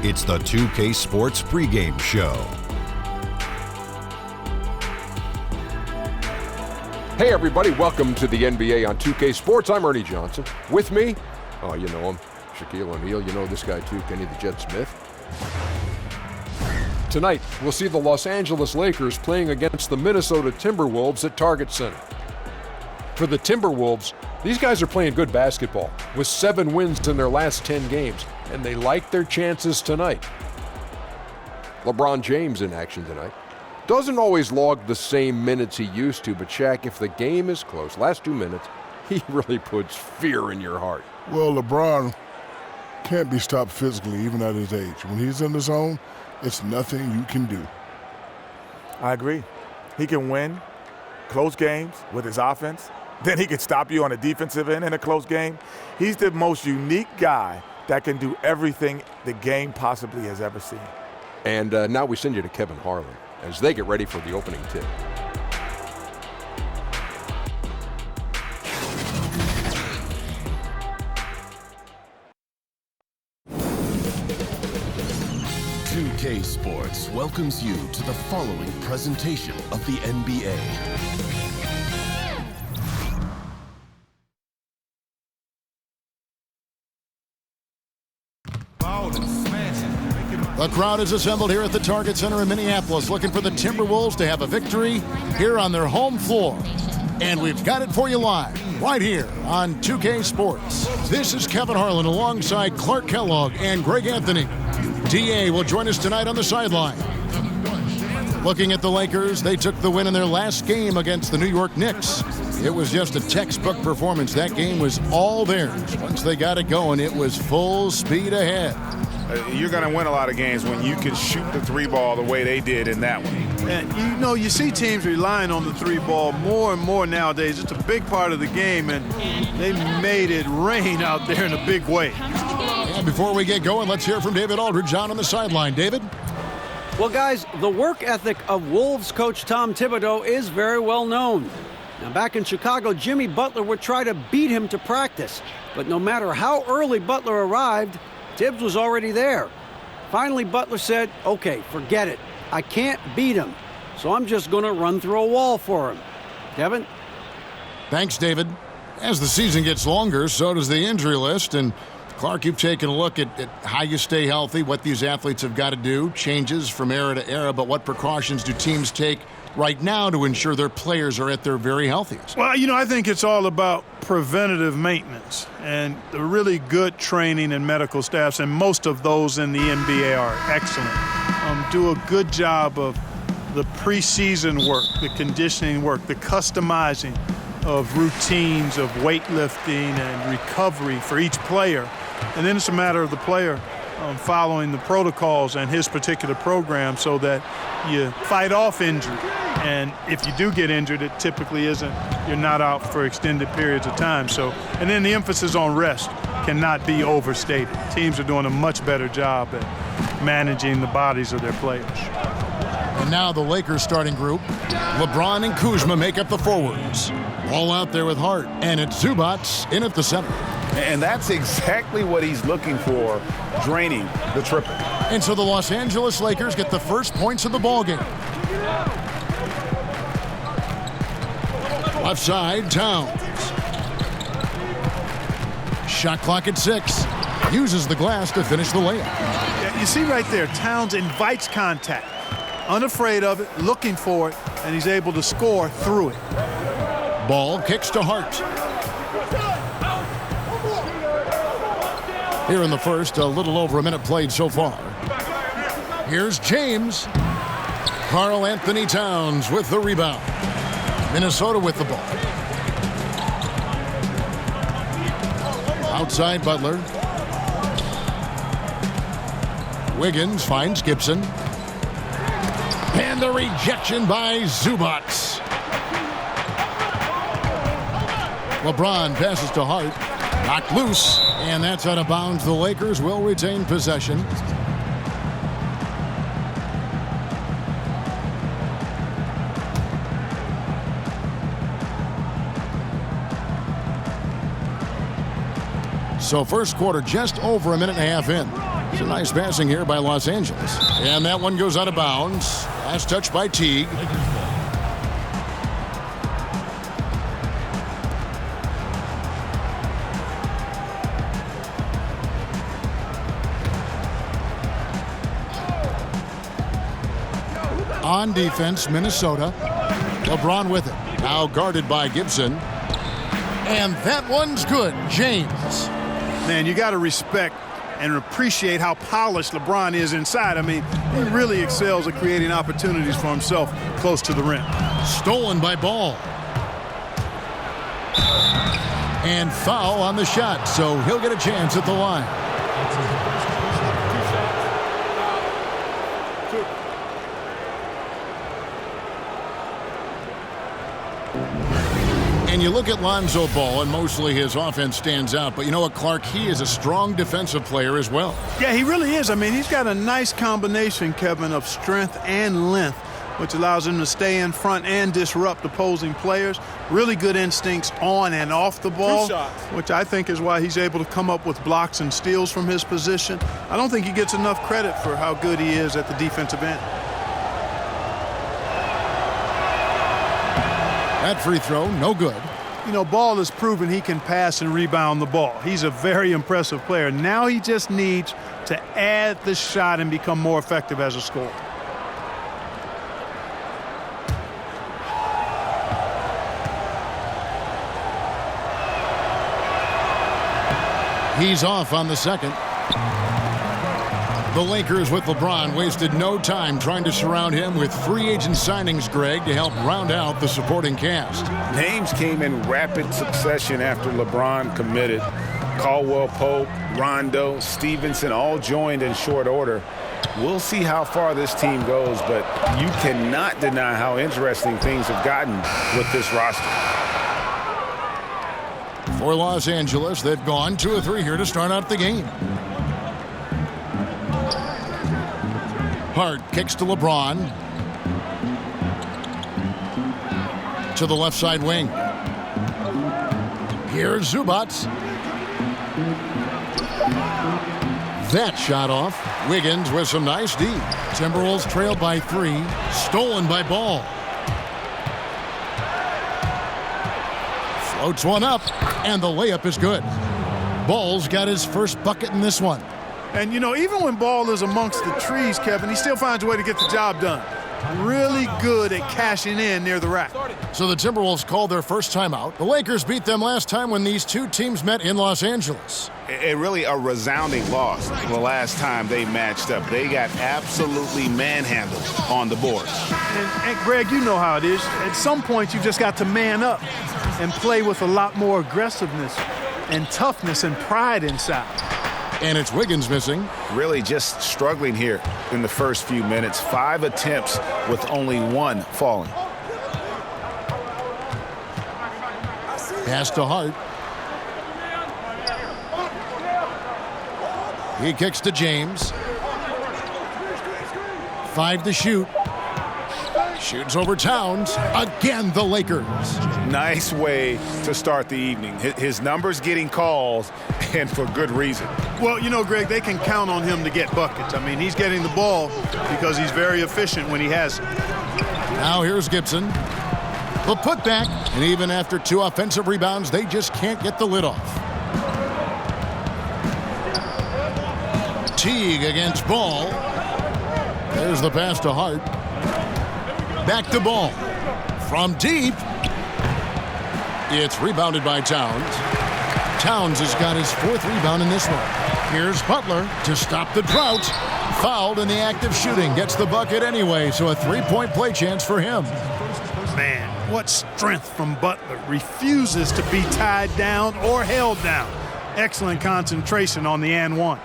It's the 2K Sports pregame show. Hey everybody, welcome to the NBA on 2K Sports. I'm Ernie Johnson. With me, oh you know him, Shaquille O'Neal. You know this guy too, Kenny the Jet Smith. Tonight, we'll see the Los Angeles Lakers playing against the Minnesota Timberwolves at Target Center. For the Timberwolves, these guys are playing good basketball with 7 wins in their last 10 games, and they like their chances tonight. LeBron James in action tonight. Doesn't always log the same minutes he used to, but Shaq, if the game is close, last 2 minutes, he really puts fear in your heart. Well, LeBron can't be stopped physically, even at his age. When he's in the zone, it's nothing you can do. I agree. He can win close games with his offense. Then he can stop you on the defensive end in a close game. He's the most unique guy that can do everything the game possibly has ever seen. And now we send you to Kevin Harlan as they get ready for the opening tip. K Sports welcomes you to the following presentation of the NBA. The crowd is assembled here at the Target Center in Minneapolis, looking for the Timberwolves to have a victory here on their home floor. And we've got it for you live, right here on 2K Sports. This is Kevin Harlan alongside Clark Kellogg and Greg Anthony. DA will join us tonight on the sideline. Looking at the Lakers, they took the win in their last game against the New York Knicks. It was just a textbook performance. That game was all theirs. Once they got it going, it was full speed ahead. You're going to win a lot of games when you can shoot the three ball the way they did in that one. And you know, you see teams relying on the three ball more and more nowadays. It's a big part of the game, and they made it rain out there in a big way. And before we get going, let's hear from David Aldridge on the sideline. David? Well, guys, the work ethic of Wolves coach Tom Thibodeau is very well known. Now, back in Chicago, Jimmy Butler would try to beat him to practice. But no matter how early Butler arrived, Tibbs was already there. Finally, Butler said, okay, forget it. I can't beat him, so I'm just going to run through a wall for him. Kevin? Thanks, David. As the season gets longer, so does the injury list. And Clark, you've taken a look at how you stay healthy, what these athletes have got to do, changes from era to era, but what precautions do teams take right now to ensure their players are at their very healthiest? Well, you know, I think it's all about preventative maintenance and the really good training and medical staffs, and most of those in the NBA are excellent. Do a good job of the preseason work, the conditioning work, the customizing of routines of weightlifting and recovery for each player. And then it's a matter of the player following the protocols and his particular program so that you fight off injury. And if you do get injured, it typically isn't, you're not out for extended periods of time. So, and then the emphasis on rest cannot be overstated. Teams are doing a much better job at managing the bodies of their players. And now the Lakers starting group. LeBron and Kuzma make up the forwards. All out there with Hart, and it's Zubac in at the center. And that's exactly what he's looking for, draining the triple. And so the Los Angeles Lakers get the first points of the ballgame. Left side, Towns. Shot clock at 6. Uses the glass to finish the layup. Yeah, you see right there, Towns invites contact. Unafraid of it, looking for it, and he's able to score through it. Ball kicks to Hart. Here in the first, a little over a minute played so far. Here's James. Karl Anthony Towns with the rebound. Minnesota with the ball. Outside Butler. Wiggins finds Gibson. And the rejection by Zubac. LeBron passes to Hart. Knocked loose, and that's out of bounds. The Lakers will retain possession. So first quarter just over a minute and a half in. It's a nice passing here by Los Angeles. And that one goes out of bounds. Last touch by Teague. On defense, Minnesota. LeBron with it. Now guarded by Gibson. And that one's good. James. Man, you got to respect and appreciate how polished LeBron is inside. I mean, he really excels at creating opportunities for himself close to the rim. Stolen by Ball. And foul on the shot, so he'll get a chance at the line. And you look at Lonzo Ball, and mostly his offense stands out. But you know what, Clark? He is a strong defensive player as well. Yeah, he really is. I mean, he's got a nice combination, Kevin, of strength and length, which allows him to stay in front and disrupt opposing players. Really good instincts on and off the ball, which I think is why he's able to come up with blocks and steals from his position. I don't think he gets enough credit for how good he is at the defensive end. That free throw, no good. You know, Ball has proven he can pass and rebound the ball. He's a very impressive player. Now he just needs to add the shot and become more effective as a scorer. He's off on the second. The Lakers with LeBron wasted no time trying to surround him with free agent signings, Greg, to help round out the supporting cast. Names came in rapid succession after LeBron committed. Caldwell Pope, Rondo, Stevenson all joined in short order. We'll see how far this team goes, but you cannot deny how interesting things have gotten with this roster. For Los Angeles, they've gone 2 of 3 here to start out the game. Hart kicks to LeBron. To the left side wing. Here's Zubac. That shot off. Wiggins with some nice D. Timberwolves trail by 3. Stolen by Ball. Floats one up, and the layup is good. Ball's got his first bucket in this one. And, you know, even when Ball is amongst the trees, Kevin, he still finds a way to get the job done. Really good at cashing in near the rack. So the Timberwolves called their first timeout. The Lakers beat them last time when these two teams met in Los Angeles. Really a resounding loss the last time they matched up. They got absolutely manhandled on the boards. And Greg, you know how it is. At some point, you just got to man up and play with a lot more aggressiveness and toughness and pride inside. And it's Wiggins missing. Really just struggling here in the first few minutes. 5 attempts with only 1 falling. Pass to Hart. He kicks to James. 5 to shoot. Shoots over Towns. Again, the Lakers. Nice way to start the evening. His numbers getting calls, and for good reason. Well, you know, Greg, they can count on him to get buckets. I mean, he's getting the ball because he's very efficient when he has it. Now here's Gibson. The putback, and even after 2 offensive rebounds, they just can't get the lid off. Teague against Ball. There's the pass to Hart. Back to Ball. From deep. It's rebounded by Towns. Towns has got his 4th rebound in this one. Here's Butler to stop the drought. Fouled in the act of shooting. Gets the bucket anyway, so a 3-point play chance for him. Man, what strength from Butler. Refuses to be tied down or held down. Excellent concentration on the and one.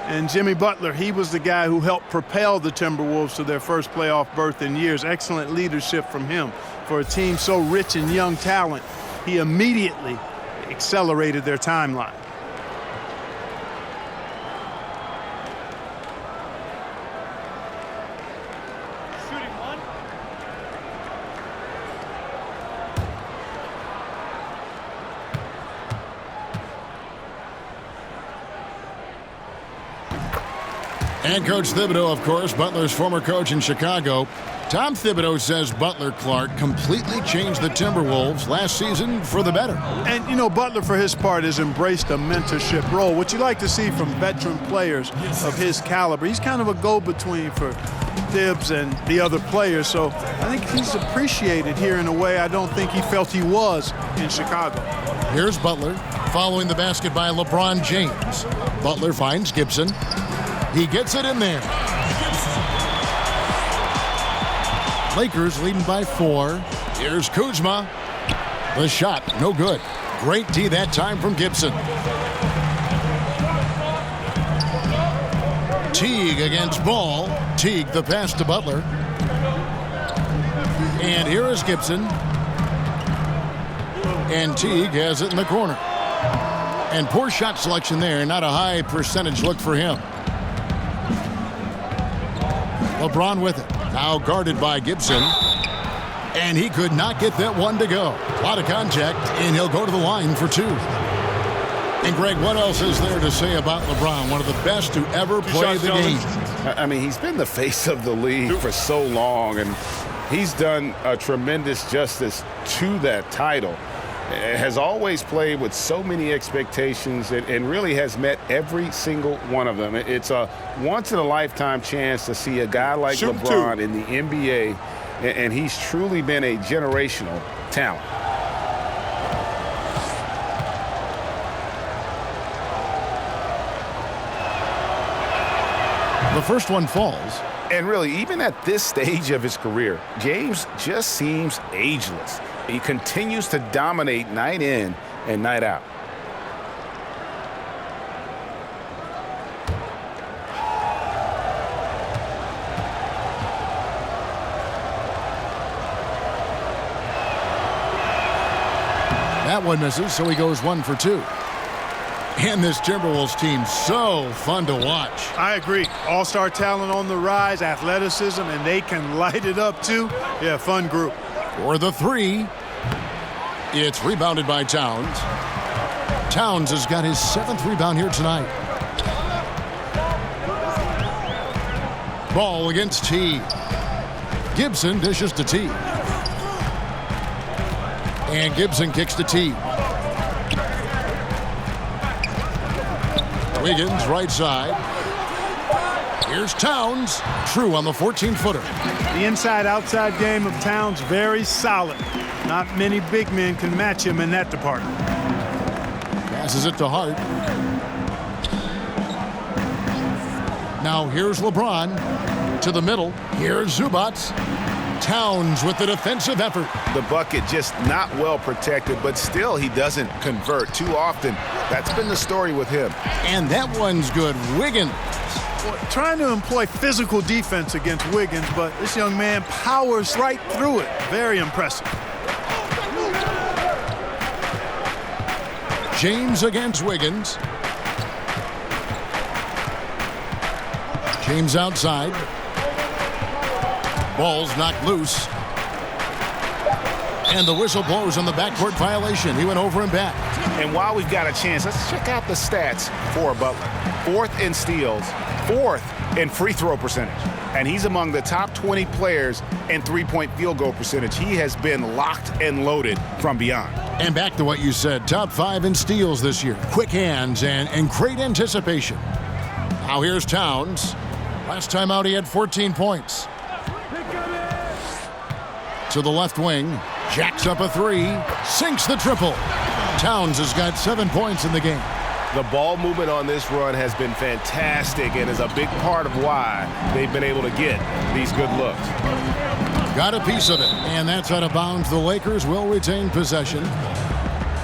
And Jimmy Butler, he was the guy who helped propel the Timberwolves to their first playoff berth in years. Excellent leadership from him. For a team so rich in young talent, he immediately accelerated their timeline. And Coach Thibodeau, of course, Butler's former coach in Chicago. Tom Thibodeau says Butler Clark completely changed the Timberwolves last season for the better. And, you know, Butler, for his part, has embraced a mentorship role, which you like to see from veteran players of his caliber. He's kind of a go-between for Thibs and the other players, so I think he's appreciated here in a way I don't think he felt he was in Chicago. Here's Butler following the basket by LeBron James. Butler finds Gibson. He gets it in there. Lakers leading by 4. Here's Kuzma. The shot, no good. Great D that time from Gibson. Teague against Ball. Teague the pass to Butler. And here is Gibson. And Teague has it in the corner. And poor shot selection there. Not a high percentage look for him. LeBron with it. Now guarded by Gibson. And he could not get that one to go. A lot of contact, and he'll go to the line for 2. And, Greg, what else is there to say about LeBron? One of the best to ever play the game. I mean, he's been the face of the league for so long, and he's done a tremendous justice to that title. Has always played with so many expectations and really has met every single one of them. It's a once-in-a-lifetime chance to see a guy like LeBron in the NBA, and he's truly been a generational talent. The first one falls. And really, even at this stage of his career, James just seems ageless. He continues to dominate night in and night out. That one misses, so he goes 1 for 2. And this Timberwolves team, so fun to watch. I agree. All-star talent on the rise, athleticism, and they can light it up too. Yeah, fun group. For the 3, it's rebounded by Towns. Towns has got his 7th rebound here tonight. Ball against T. Gibson dishes to T. And Gibson kicks to T. Wiggins right side. Here's Towns. True on the 14-footer. The inside-outside game of Towns very solid. Not many big men can match him in that department. Passes it to Hart. Now here's LeBron to the middle. Here's Zubats. Towns with the defensive effort. The bucket just not well protected, but still he doesn't convert too often. That's been the story with him. And that one's good. Wiggins. Well, trying to employ physical defense against Wiggins, but this young man powers right through it. Very impressive. James against Wiggins. James outside. Ball's knocked loose. And the whistle blows on the backcourt violation. He went over and back. And while we've got a chance, let's check out the stats for Butler. 4th in steals, 4th in free throw percentage. And he's among the top 20 players in three-point field goal percentage. He has been locked and loaded from beyond. And back to what you said, top 5 in steals this year. Quick hands and great anticipation. Now here's Towns. Last time out he had 14 points. To the left wing, jacks up a 3, sinks the triple. Towns has got 7 points in the game. The ball movement on this run has been fantastic and is a big part of why they've been able to get these good looks. Got a piece of it, and that's out of bounds. The Lakers will retain possession.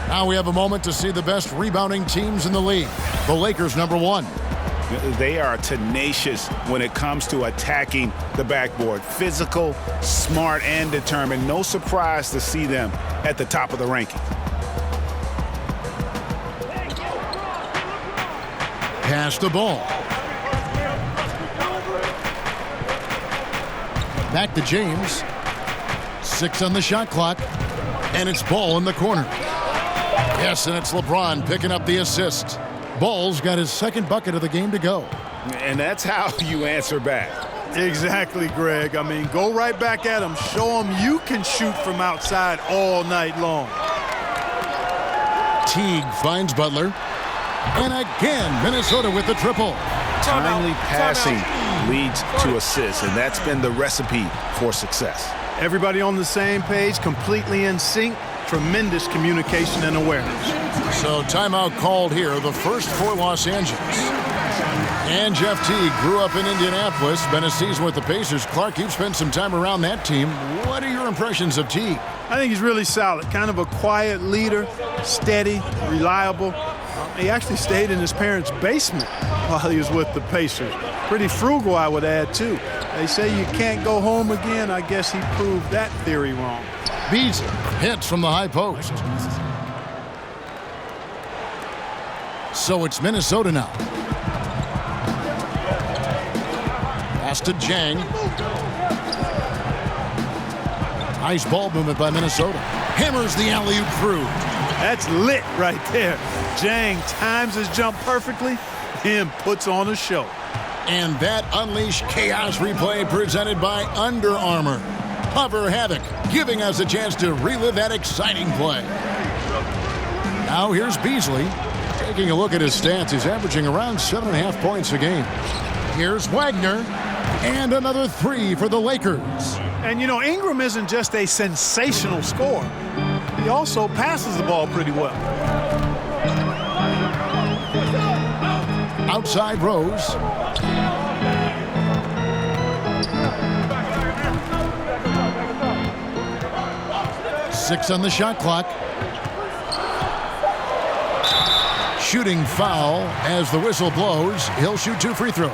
Now we have a moment to see the best rebounding teams in the league. The Lakers, number 1. They are tenacious when it comes to attacking the backboard. Physical, smart, and determined. No surprise to see them at the top of the ranking. Pass the ball. Back to James. 6 on the shot clock. And it's Ball in the corner. Yes, and it's LeBron picking up the assist. Ball's got his 2nd bucket of the game to go. And that's how you answer back. Exactly, Greg. I mean, go right back at him. Show him you can shoot from outside all night long. Teague finds Butler. And again, Minnesota with the triple. Timely passing leads to assists, and that's been the recipe for success. Everybody on the same page, completely in sync. Tremendous communication and awareness. So timeout called here, the first for Los Angeles. And Jeff Teague grew up in Indianapolis, been a season with the Pacers. Clark, you've spent some time around that team. What are your impressions of Teague? I think he's really solid, kind of a quiet leader, steady, reliable. He actually stayed in his parents' basement while he was with the Pacers. Pretty frugal, I would add, too. They say you can't go home again. I guess he proved that theory wrong. Beasley hits from the high post. So it's Minnesota now. Pass to Jang. Nice ball movement by Minnesota. Hammers the alley-oop through. That's lit right there. Jang times his jump perfectly and puts on a show. And that unleashed chaos replay presented by Under Armour. Hover Havoc, giving us a chance to relive that exciting play. Now here's Beasley. Taking a look at his stats, he's averaging around 7.5 points a game. Here's Wagner. And another three for the Lakers. And, you know, Ingram isn't just a sensational scorer. He also passes the ball pretty well. Outside Rose. Six on the shot clock. Shooting foul as the whistle blows. He'll shoot 2 free throws.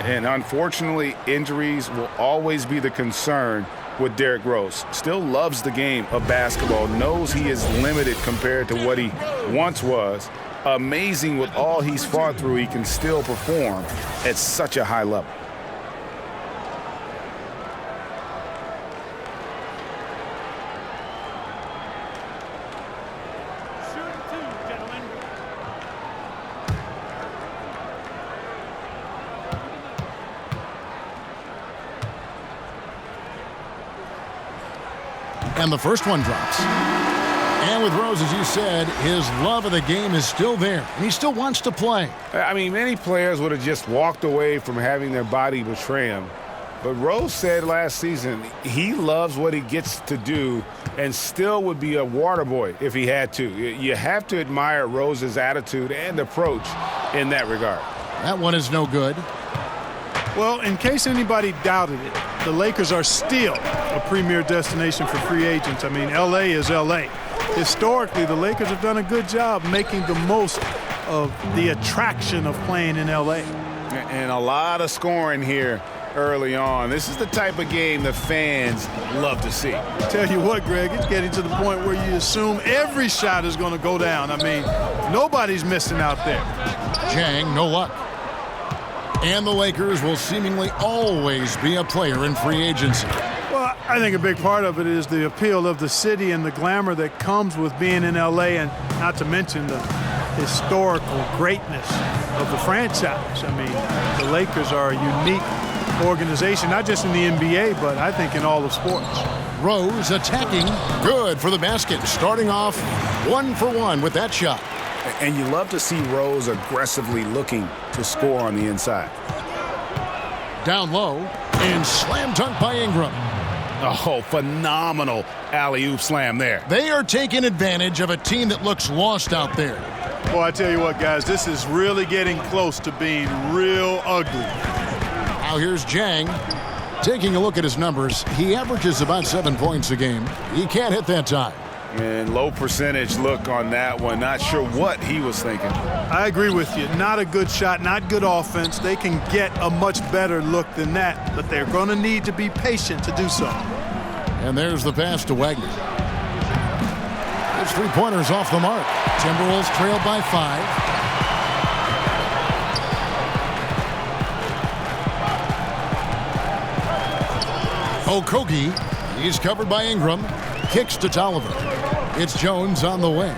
And unfortunately, injuries will always be the concern with Derrick Rose. Still loves the game of basketball, knows he is limited compared to what he once was. Amazing with all he's fought through, he can still perform at such a high level. And the first one drops. And with Rose, as you said, his love of the game is still there. And he still wants to play. I mean, many players would have just walked away from having their body betray him. But Rose said last season he loves what he gets to do and still would be a water boy if he had to. You have to admire Rose's attitude and approach in that regard. That one is no good. Well, in case anybody doubted it, the Lakers are still a premier destination for free agents. I mean, L.A. is L.A. Historically, the Lakers have done a good job making the most of the attraction of playing in L.A. And a lot of scoring here early on. This is the type of game the fans love to see. Tell you what, Greg, it's getting to the point where you assume every shot is going to go down. I mean, nobody's missing out there. Jang, no luck. And the Lakers will seemingly always be a player in free agency. Well, I think a big part of it is the appeal of the city and the glamour that comes with being in L.A., and not to mention the historical greatness of the franchise. I mean, the Lakers are a unique organization, not just in the NBA, but I think in all of sports. Rose attacking. Good for the basket. Starting off 1 for 1 with that shot. And you love to see Rose aggressively looking to score on the inside. Down low and slam dunk by Ingram. Oh, phenomenal alley-oop slam there. They are taking advantage of a team that looks lost out there. Well, I tell you what, guys, this is really getting close to being real ugly. Now here's Jang. Taking a look at his numbers, he averages about 7 points a game. He can't hit that time. And low percentage look on that one. Not sure what he was thinking. I agree with you. Not a good shot, not good offense. They can get a much better look than that, but they're going to need to be patient to do so. And there's the pass to Wagner. His three-pointers off the mark. Timberwolves trailed by 5. Okogie, he's covered by Ingram. Kicks to Tolliver. It's Jones on the wing.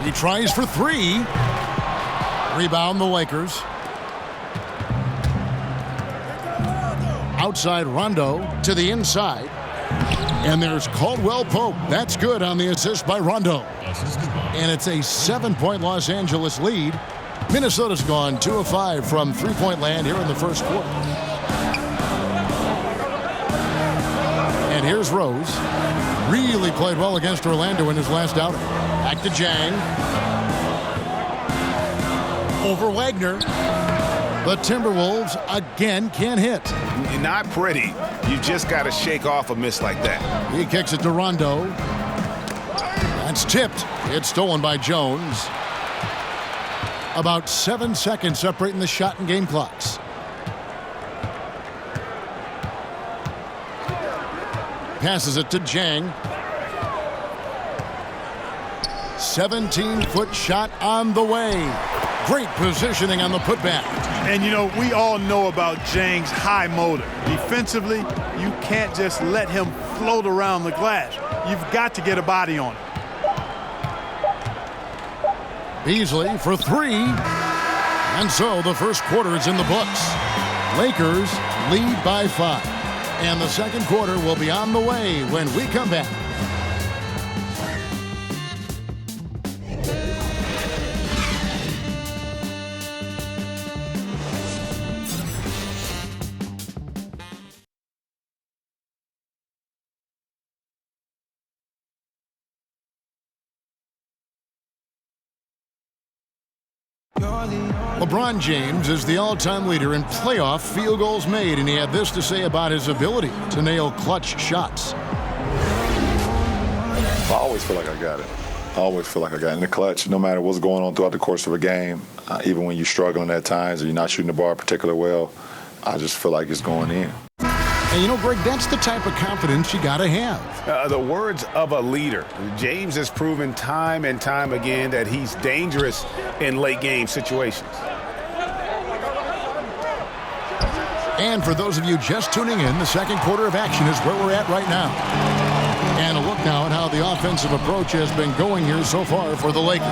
He tries for three. Rebound the Lakers. Outside Rondo to the inside. And there's Caldwell Pope. That's good on the assist by Rondo. And it's a 7-point Los Angeles lead. Minnesota's gone 2 of 5 from three-point land here in the first quarter. And here's Rose. Really played well against Orlando in his last outing. Back to Jang. Over Wagner. The Timberwolves again can't hit. Not pretty. You just got to shake off a miss like that. He kicks it to Rondo. That's tipped. It's stolen by Jones. About 7 seconds separating the shot and game clocks. Passes it to Jang. 17-foot shot on the way. Great positioning on the putback. And, you know, we all know about Jang's high motor. Defensively, you can't just let him float around the glass. You've got to get a body on him. Beasley for three. And so the first quarter is in the books. Lakers lead by 5. And the second quarter will be on the way when we come back. LeBron James is the all-time leader in playoff field goals made, and he had this to say about his ability to nail clutch shots. I always feel like I got it. I always feel like I got it in the clutch, no matter what's going on throughout the course of a game. Even when you're struggling at times or you're not shooting the ball particularly well, I just feel like it's going in. And, you know, Greg, that's the type of confidence you got to have. The words of a leader. James has proven time and time again that he's dangerous in late-game situations. And for those of you just tuning in, the second quarter of action is where we're at right now. And a look now at how the offensive approach has been going here so far for the Lakers.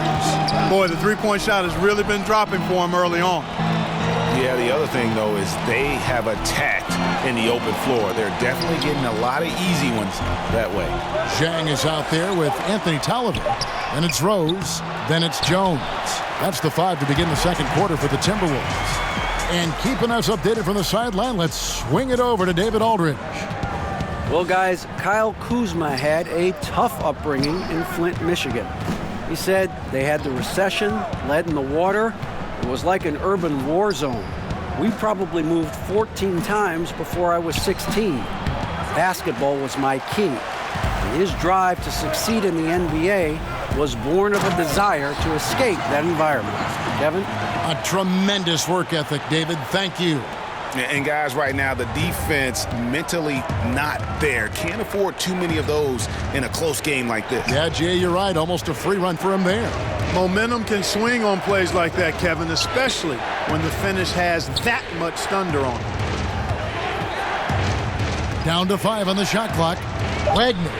Boy, the three-point shot has really been dropping for him early on. Yeah, the other thing, though, is they have attacked in the open floor. They're definitely getting a lot of easy ones that way. Zhang is out there with Anthony Tolliver. Then it's Rose. Then it's Jones. That's the 5 to begin the second quarter for the Timberwolves. And keeping us updated from the sideline, let's swing it over to David Aldridge. Well, guys, Kyle Kuzma had a tough upbringing in Flint, Michigan. He said they had the recession, lead in the water. It was like an urban war zone. We probably moved 14 times before I was 16. Basketball was my key. And his drive to succeed in the NBA was born of a desire to escape that environment. Kevin? A tremendous work ethic, David. Thank you. And guys, right now, the defense mentally not there. Can't afford too many of those in a close game like this. Yeah, Jay, you're right. Almost a free run for him there. Momentum can swing on plays like that, Kevin, especially when the finish has that much thunder on it. Down to 5 on the shot clock. Wagner.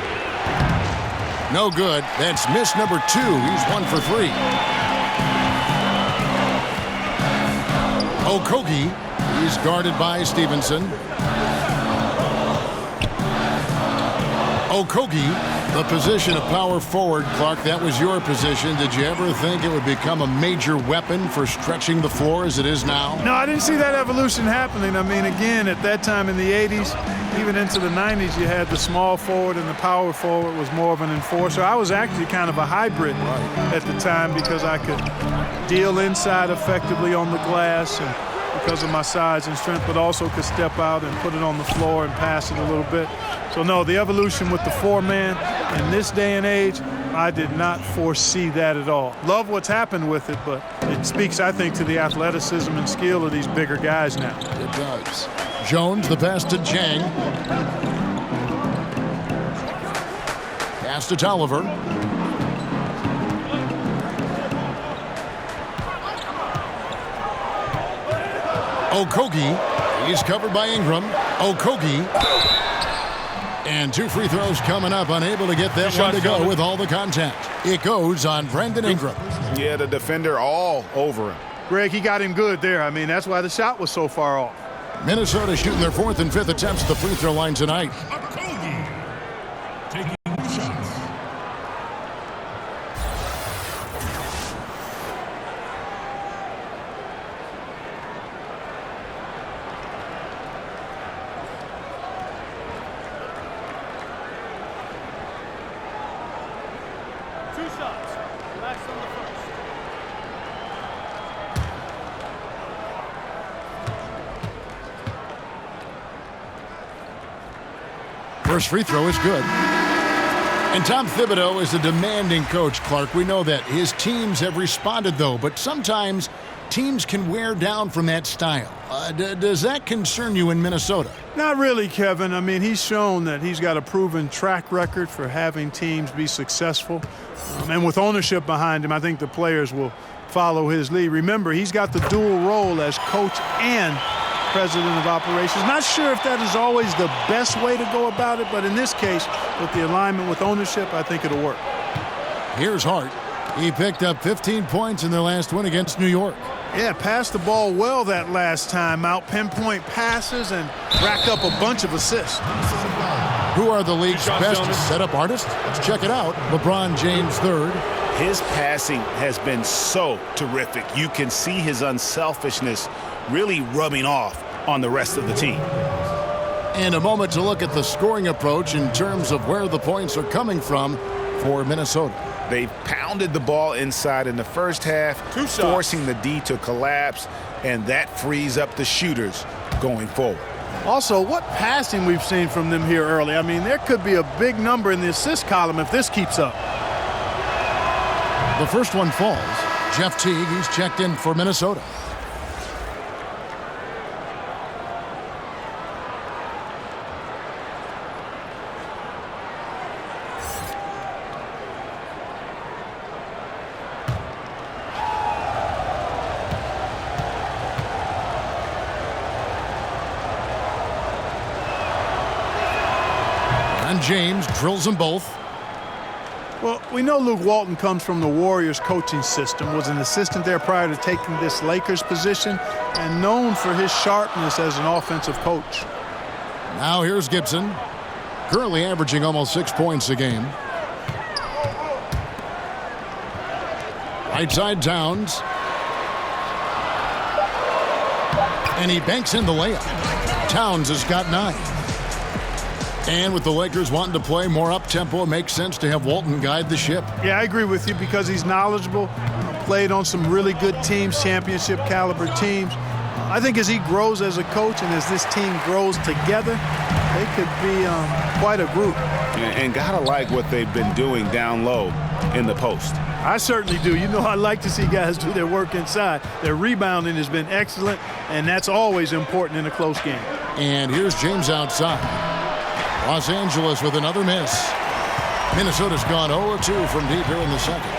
No good. That's miss number 2. He's 1 for 3. Okogie. He's guarded by Stevenson. Okogie, the position of power forward, Clark, that was your position. Did you ever think it would become a major weapon for stretching the floor as it is now? No, I didn't see that evolution happening. I mean, again, at that time in the 80s, even into the 90s, you had the small forward and the power forward was more of an enforcer. I was actually kind of a hybrid at the time because I could deal inside effectively on the glass and because of my size and strength, but also could step out and put it on the floor and pass it a little bit. So, no, the evolution with the 4-man in this day and age, I did not foresee that at all. Love what's happened with it, but it speaks, I think, to the athleticism and skill of these bigger guys now. It does. Jones, the pass to Jang. Pass to Tolliver. Okogie, he's covered by Ingram. Okogie, And 2 free throws coming up, unable to get that one to go with all the contact. It goes on Brandon Ingram. Yeah, the defender all over him. Greg, he got him good there. I mean, that's why the shot was so far off. Minnesota shooting their 4th and 5th attempts at the free throw line tonight. Taking shots. First free throw is good. And Tom Thibodeau is a demanding coach, Clark. We know that. His teams have responded, though, but sometimes teams can wear down from that style. Does that concern you in Minnesota? Not really, Kevin. I mean, he's shown that he's got a proven track record for having teams be successful. And with ownership behind him, I think the players will follow his lead. Remember, he's got the dual role as coach and president of operations. Not sure if that is always the best way to go about it, but in this case, with the alignment with ownership, I think it'll work. Here's Hart. He picked up 15 points in their last win against New York. Yeah, passed the ball well that last time out. Pinpoint passes and racked up a bunch of assists. Who are the league's best setup artists? Let's check it out. LeBron James third. His passing has been so terrific. You can see his unselfishness really rubbing off on the rest of the team. And a moment to look at the scoring approach in terms of where the points are coming from for Minnesota. They pounded the ball inside in the first half, forcing the D to collapse, and that frees up the shooters going forward. Also, what passing we've seen from them here early. I mean, there could be a big number in the assist column if this keeps up. The first one falls. Jeff Teague, he's checked in for Minnesota. And James drills them both. Well, we know Luke Walton comes from the Warriors coaching system, was an assistant there prior to taking this Lakers position, and known for his sharpness as an offensive coach. Now here's Gibson, currently averaging almost 6 points a game. Right side Towns. And he banks in the layup. Towns has got 9. And with the Lakers wanting to play more up-tempo, it makes sense to have Walton guide the ship. Yeah, I agree with you because he's knowledgeable, played on some really good teams, championship caliber teams. I think as he grows as a coach and as this team grows together, they could be quite a group. And gotta like what they've been doing down low in the post. I certainly do. You know, I like to see guys do their work inside. Their rebounding has been excellent, and that's always important in a close game. And here's James outside. Los Angeles with another miss. Minnesota's gone 0-2 from deep here in the second.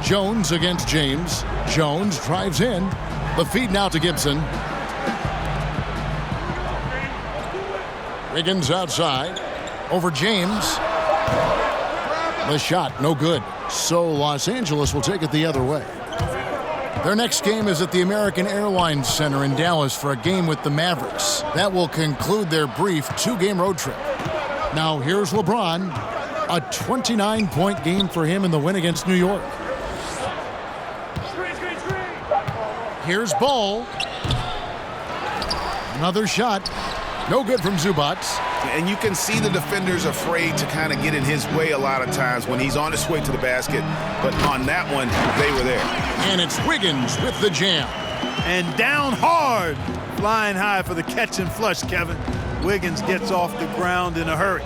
Jones against James. Jones drives in. The feed now to Gibson. Wiggins outside. Over James. The shot, no good. So Los Angeles will take it the other way. Their next game is at the American Airlines Center in Dallas for a game with the Mavericks. That will conclude their brief 2-game road trip. Now here's LeBron. A 29-point game for him in the win against New York. Here's Ball. Another shot. No good from Zubac. And you can see the defenders afraid to kind of get in his way a lot of times when he's on his way to the basket. But on that one, they were there. And it's Wiggins with the jam. And down hard. Flying high for the catch and flush, Kevin. Wiggins gets off the ground in a hurry.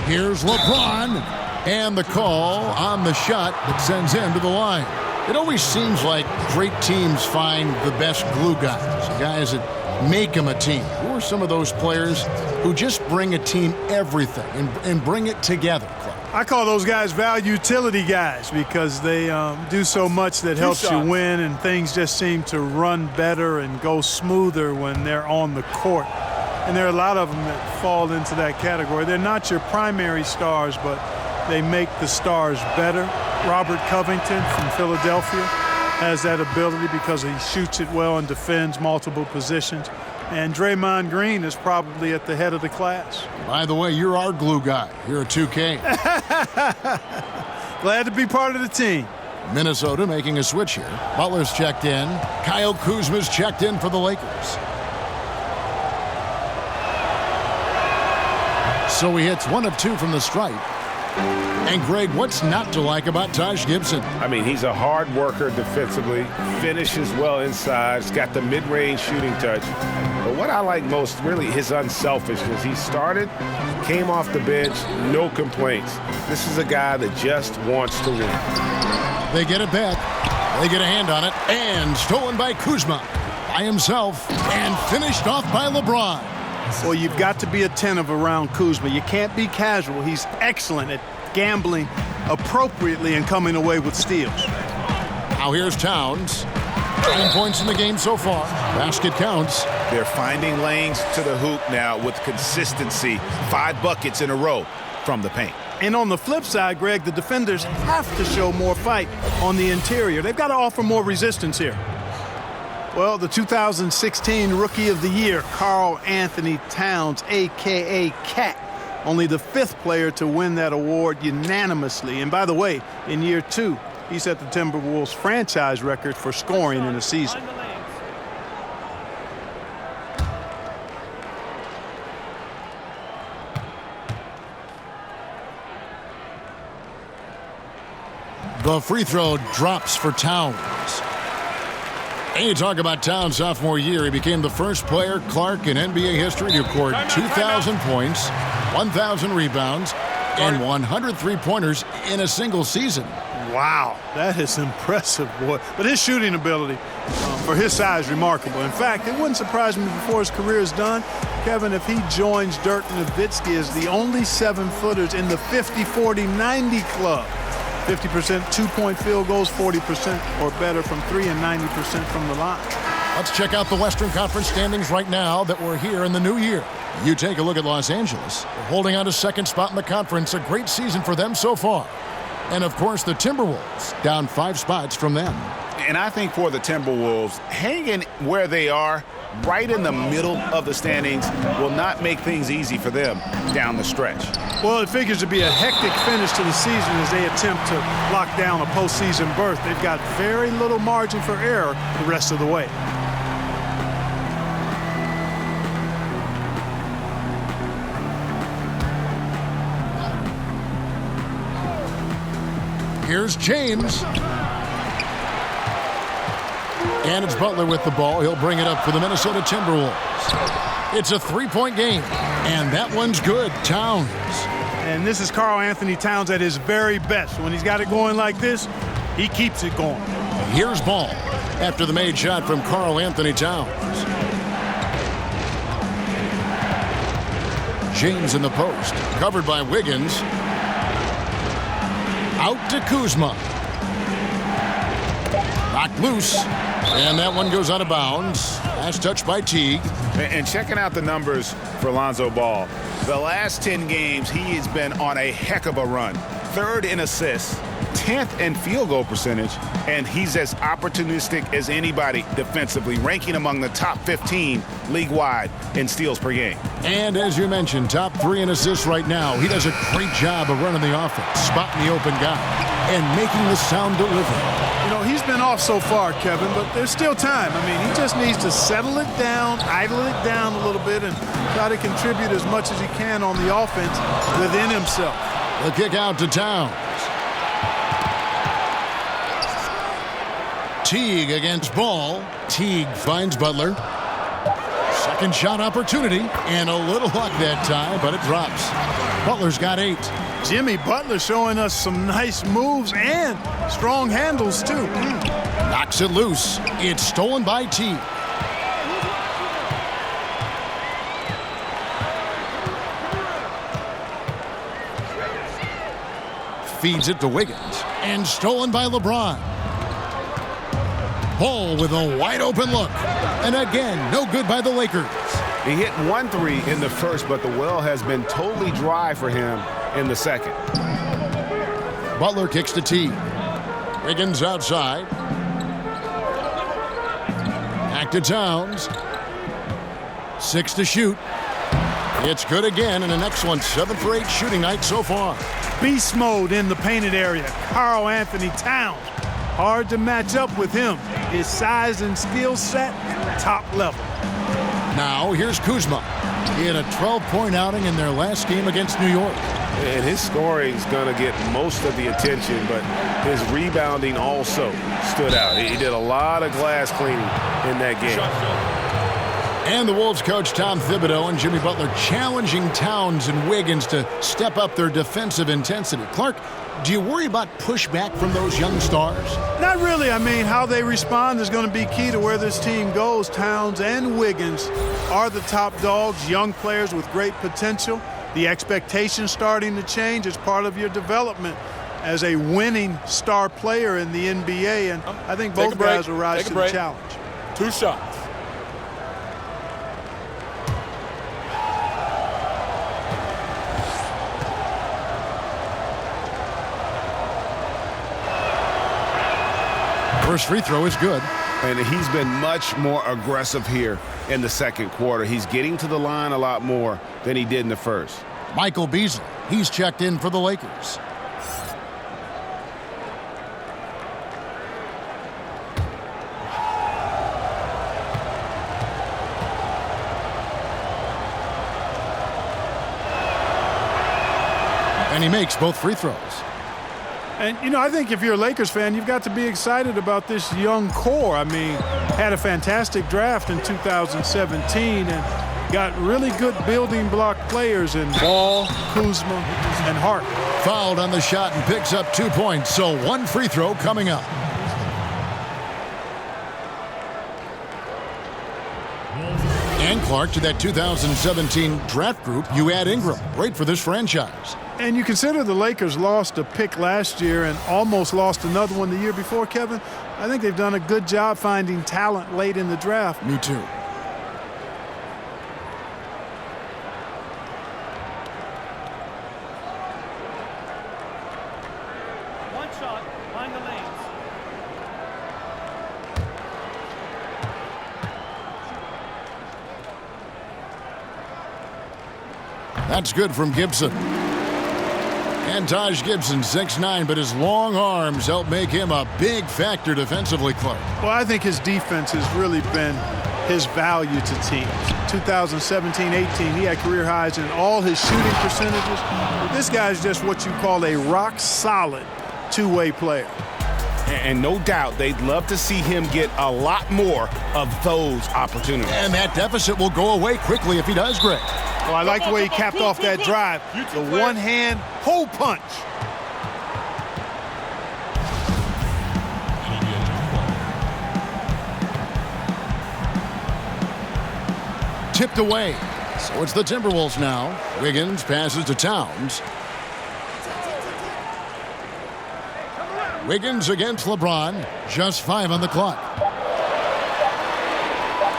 Here's LeBron. And the call on the shot that sends him to the line. It always seems like great teams find the best glue guys that make them a team? Who are some of those players who just bring a team everything and bring it together, Clark? I call those guys value utility guys because they do so much that helps you win, and things just seem to run better and go smoother when they're on the court. And there are a lot of them that fall into that category. They're not your primary stars, but they make the stars better. Robert Covington from Philadelphia has that ability because he shoots it well and defends multiple positions. And Draymond Green is probably at the head of the class. By the way, you're our glue guy here at 2K. Glad to be part of the team. Minnesota making a switch here. Butler's checked in. Kyle Kuzma's checked in for the Lakers. So he hits 1 of 2 from the stripe. And Greg, what's not to like about Taj Gibson? I mean, he's a hard worker defensively, finishes well inside, he's got the mid-range shooting touch. But what I like most, really, his unselfishness. He started, came off the bench, no complaints. This is a guy that just wants to win. They get it back. They get a hand on it. And stolen by Kuzma by himself and finished off by LeBron. Well, you've got to be attentive around Kuzma. You can't be casual. He's excellent at gambling appropriately and coming away with steals. Now here's Towns. 10 points in the game so far. Basket counts. They're finding lanes to the hoop now with consistency. 5 buckets in a row from the paint. And on the flip side, Greg, the defenders have to show more fight on the interior. They've got to offer more resistance here. Well, the 2016 Rookie of the Year, Karl Anthony Towns, a.k.a. Cat, only the 5th player to win that award unanimously. And by the way, in year 2, he set the Timberwolves franchise record for scoring in a season. The free throw drops for Towns. And you talk about Towns' sophomore year. He became the first player, Clark, in NBA history to record 2,000 points, 1,000 rebounds, and 100 three-pointers in a single season. Wow, that is impressive, boy. But his shooting ability, for his size, remarkable. In fact, it wouldn't surprise me before his career is done, Kevin, if he joins Dirk Nowitzki as the only 7-footers in the 50-40-90 club. 50% two-point field goals, 40% or better from 3, and 90% from the line. Let's check out the Western Conference standings right now that we're here in the new year. You take a look at Los Angeles. They're holding on to 2nd spot in the conference. A great season for them so far. And, of course, the Timberwolves down 5 spots from them. And I think for the Timberwolves, hanging where they are, right in the middle of the standings, will not make things easy for them down the stretch. Well, it figures to be a hectic finish to the season as they attempt to lock down a postseason berth. They've got very little margin for error the rest of the way. Here's James. And it's Butler with the ball. He'll bring it up for the Minnesota Timberwolves. It's a 3-point game, and that one's good. Towns. And this is Karl Anthony Towns at his very best. When he's got it going like this, he keeps it going. Here's Ball after the made shot from Karl Anthony Towns. James in the post, covered by Wiggins. Out to Kuzma. Knocked loose. And that one goes out of bounds. Last touch by Teague. And checking out the numbers for Lonzo Ball. The last 10 games, he has been on a heck of a run. 3rd in assists, 10th in field goal percentage, and he's as opportunistic as anybody defensively, ranking among the top 15 league-wide in steals per game. And as you mentioned, top 3 in assists right now. He does a great job of running the offense, spotting the open guy, and making the sound delivery. You know, he's been off so far, Kevin, but there's still time. I mean, he just needs to settle it down, idle it down a little bit, and try to contribute as much as he can on the offense within himself. The kick out to Towns. Teague against Ball. Teague finds Butler. Second shot opportunity, and a little luck that time, but it drops. Butler's got 8. Jimmy Butler showing us some nice moves and strong handles, too. Knocks it loose. It's stolen by Teague. feeds it to Wiggins. And stolen by LeBron. Ball with a wide open look. And again, no good by the Lakers. He hit 1 3 in the first, but the well has been totally dry for him in the second. Butler kicks to T. Wiggins outside. Back to Towns. 6 to shoot. It's good again, and an excellent 7 for 8 shooting night so far. Beast mode in the painted area. Karl Anthony Towns. Hard to match up with him. His size and skill set, top level. Now here's Kuzma. He had a 12-point outing in their last game against New York. And his scoring is going to get most of the attention, but his rebounding also stood out. He did a lot of glass cleaning in that game. And the Wolves coach Tom Thibodeau and Jimmy Butler challenging Towns and Wiggins to step up their defensive intensity. Clark, do you worry about pushback from those young stars? Not really. I mean, how they respond is going to be key to where this team goes. Towns and Wiggins are the top dogs, young players with great potential. The expectations starting to change as part of your development as a winning star player in the NBA. And I think both guys will rise to the challenge. 2 shots. First free throw is good. And he's been much more aggressive here in the second quarter. He's getting to the line a lot more than he did in the first. Michael Beasley, he's checked in for the Lakers. And he makes both free throws. And, you know, I think if you're a Lakers fan, you've got to be excited about this young core. I mean, had a fantastic draft in 2017 and got really good building block players in Ball, Kuzma, and Hart. Fouled on the shot and picks up 2 points, so 1 free throw coming up. And Clark, to that 2017 draft group, you add Ingram. Great for this franchise. And you consider the Lakers lost a pick last year and almost lost another one the year before, Kevin. I think they've done a good job finding talent late in the draft. Me too. One shot, find the lanes. That's good from Gibson. And Taj Gibson, 6'9", but his long arms help make him a big factor defensively, Clark. Well, I think his defense has really been his value to teams. 2017-18, he had career highs in all his shooting percentages. But this guy's just what you call a rock-solid two-way player. And no doubt they'd love to see him get a lot more of those opportunities. And that deficit will go away quickly if he does, Greg. Well, I like the way he capped off that drive. The one-hand hole punch. Tipped away. So it's the Timberwolves now. Wiggins passes to Towns. Wiggins against LeBron. Just 5 on the clock.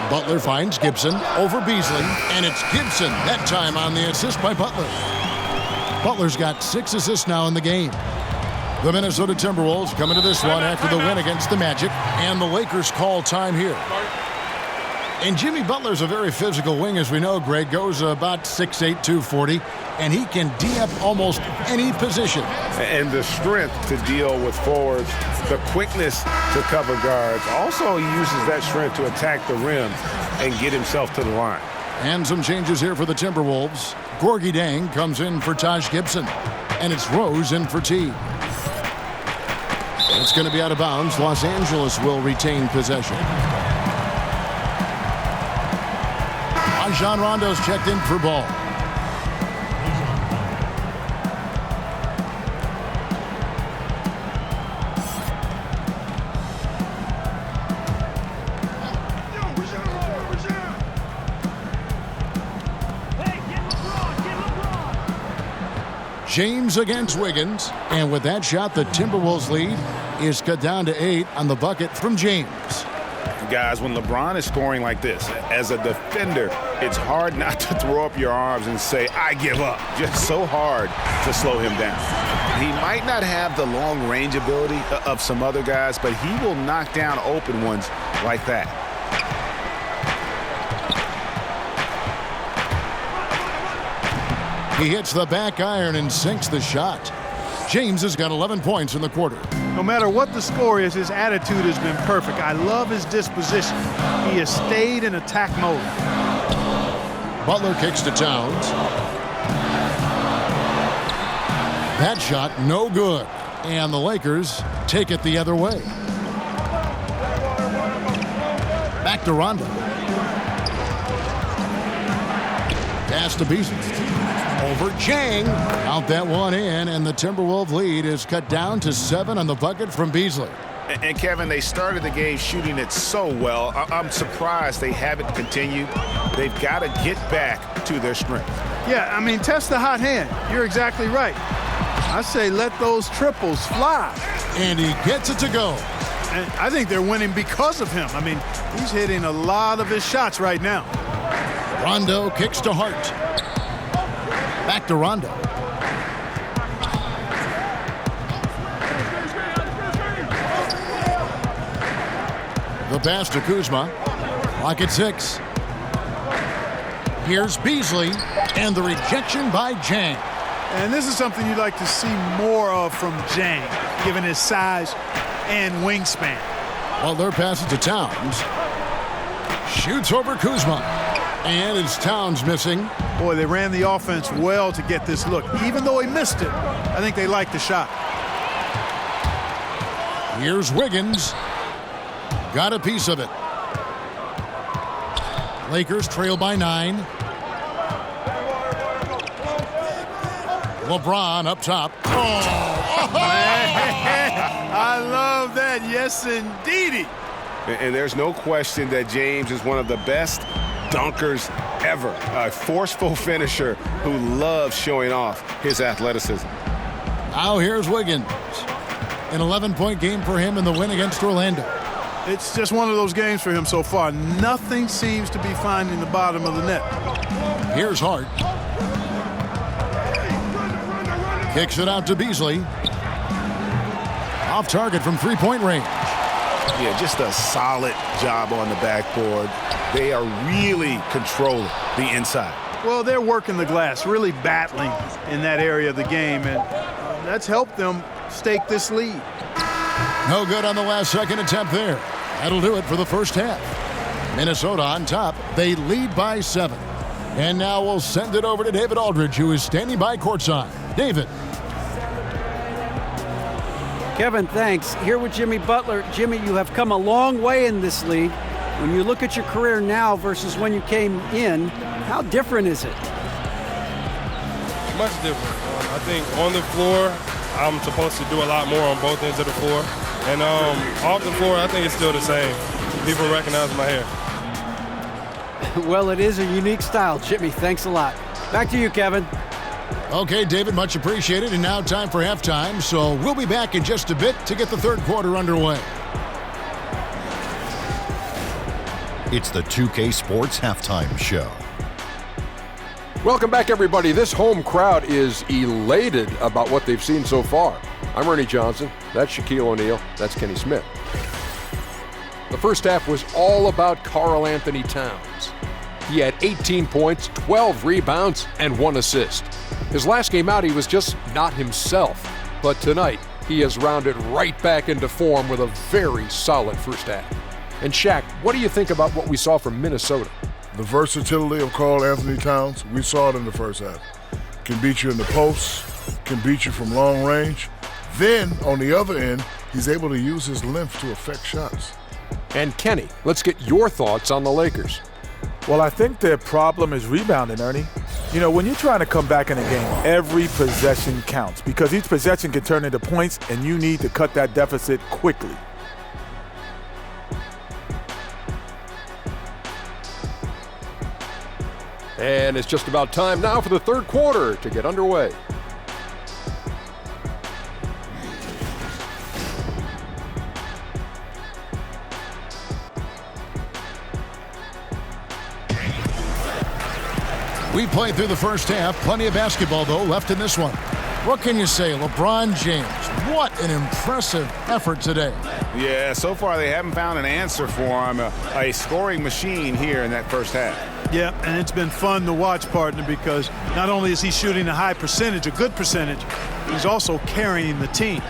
Butler finds Gibson over Beasley, and it's Gibson that time on the assist by Butler. Butler's got 6 assists now in the game. The Minnesota Timberwolves coming to this one after the win against the Magic, and the Lakers call time here. And Jimmy Butler's a very physical wing, as we know. Greg goes about 6'8", 240, and he can D up almost any position. And the strength to deal with forwards, the quickness to cover guards. Also, he uses that strength to attack the rim and get himself to the line. And some changes here for the Timberwolves. Gorgie Dang comes in for Taj Gibson, and it's Rose in for T. It's going to be out of bounds. Los Angeles will retain possession. Rajon Rondo's checked in for Ball. James against Wiggins. And with that shot, the Timberwolves lead is cut down to 8 on the bucket from James. Guys, when LeBron is scoring like this, as a defender, it's hard not to throw up your arms and say, I give up. Just so hard to slow him down. He might not have the long range ability of some other guys, but he will knock down open ones like that. He hits the back iron and sinks the shot. James has got 11 points in the quarter. No matter what the score is, his attitude has been perfect. I love his disposition. He has stayed in attack mode. Butler kicks to Towns. That shot no good. And the Lakers take it the other way. Back to Rondo. Pass to Beasley. Over Chang. Count that one in, and the Timberwolves lead is cut down to 7 on the bucket from Beasley. And Kevin, they started the game shooting it so well. I'm surprised they haven't continued. They've got to get back to their strength. Yeah, I mean, test the hot hand. You're exactly right. I say let those triples fly. And he gets it to go. And I think they're winning because of him. I mean, he's hitting a lot of his shots right now. Rondo kicks to Hart. Back to Rondo. The pass to Kuzma. Clock at 6. Here's Beasley, and the rejection by Jang. And this is something you'd like to see more of from Jang, given his size and wingspan. Butler passes to Towns. Shoots over Kuzma. And it's Towns missing. Boy, they ran the offense well to get this look. Even though he missed it, I think they liked the shot. Here's Wiggins. Got a piece of it. Lakers trail by 9. LeBron up top. Oh! I love that. Yes, indeedy. And there's no question that James is one of the best dunkers ever. A forceful finisher who loves showing off his athleticism. Now here's Wiggins. An 11-point game for him in the win against Orlando. It's just one of those games for him so far. Nothing seems to be finding the bottom of the net. Here's Hart. Kicks it out to Beasley. Off target from three-point range. Yeah, just a solid job on the backboard. They are really controlling the inside. Well, they're working the glass, really battling in that area of the game, and that's helped them stake this lead. No good on the last second attempt there. That'll do it for the first half. Minnesota on top. They lead by 7. And now we'll send it over to David Aldridge, who is standing by courtside. David. Kevin, thanks. Here with Jimmy Butler. Jimmy, you have come a long way in this league. When you look at your career now versus when you came in, how different is it? Much different. I think on the floor, I'm supposed to do a lot more on both ends of the floor. And off the floor, I think it's still the same. People recognize my hair. Well, it is a unique style, Jimmy. Thanks a lot. Back to you, Kevin. Okay, David, much appreciated. And now time for halftime. So we'll be back in just a bit to get the third quarter underway. It's the 2K Sports Halftime Show. Welcome back, everybody. This home crowd is elated about what they've seen so far. I'm Ernie Johnson. That's Shaquille O'Neal. That's Kenny Smith. The first half was all about Karl Anthony Towns. He had 18 points, 12 rebounds, and 1 assist. His last game out, he was just not himself. But tonight, he has rounded right back into form with a very solid first half. And Shaq, what do you think about what we saw from Minnesota? The versatility of Karl Anthony Towns, we saw it in the first half. Can beat you in the post, can beat you from long range. Then, on the other end, he's able to use his length to affect shots. And Kenny, let's get your thoughts on the Lakers. Well, I think their problem is rebounding, Ernie. You know, when you're trying to come back in a game, every possession counts because each possession can turn into points, and you need to cut that deficit quickly. And it's just about time now for the third quarter to get underway. We played through the first half. Plenty of basketball, though, left in this one. What can you say? LeBron James, what an impressive effort today. Yeah, so far they haven't found an answer for him. A scoring machine here in that first half. Yeah, and it's been fun to watch, partner, because not only is he shooting a high percentage, a good percentage, he's also carrying the team.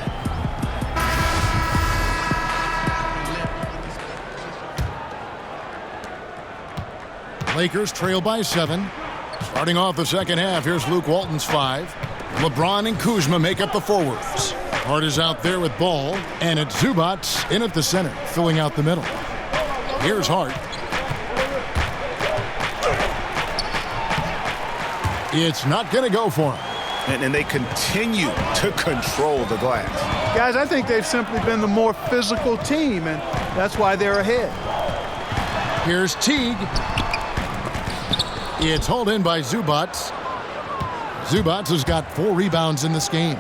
Lakers trail by 7. Starting off the second half, here's Luke Walton's 5. LeBron and Kuzma make up the forwards. Hart is out there with Ball, and it's Zubac in at the center, filling out the middle. Here's Hart. It's not going to go for him. And they continue to control the glass. Guys, I think they've simply been the more physical team, and that's why they're ahead. Here's Teague. It's hauled in by Zubac. Zubac has got 4 rebounds in this game.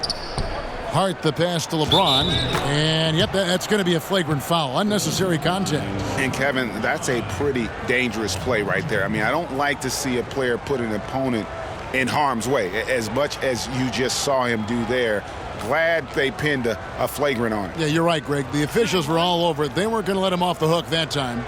Hart the pass to LeBron, and yep, that's going to be a flagrant foul. Unnecessary contact. And Kevin, that's a pretty dangerous play right there. I mean, I don't like to see a player put an opponent in harm's way, as much as you just saw him do there. Glad they pinned a flagrant on it. Yeah, you're right, Greg. The officials were all over it. They weren't going to let him off the hook that time.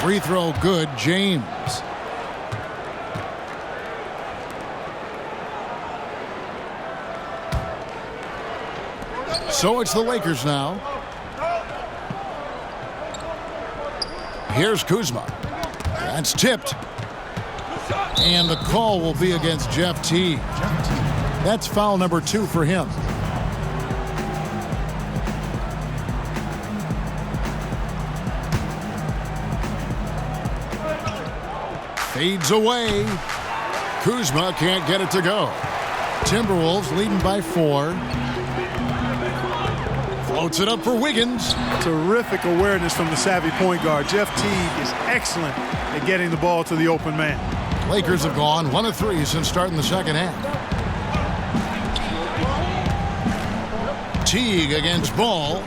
Free throw good, James. So it's the Lakers now. Here's Kuzma. That's tipped. And the call will be against Jeff Teague. That's foul number 2 for him. Fades away. Kuzma can't get it to go. Timberwolves leading by 4. Floats it up for Wiggins. Terrific awareness from the savvy point guard. Jeff Teague is excellent at getting the ball to the open man. Lakers have gone 1 of 3 since starting the second half. Teague against Ball.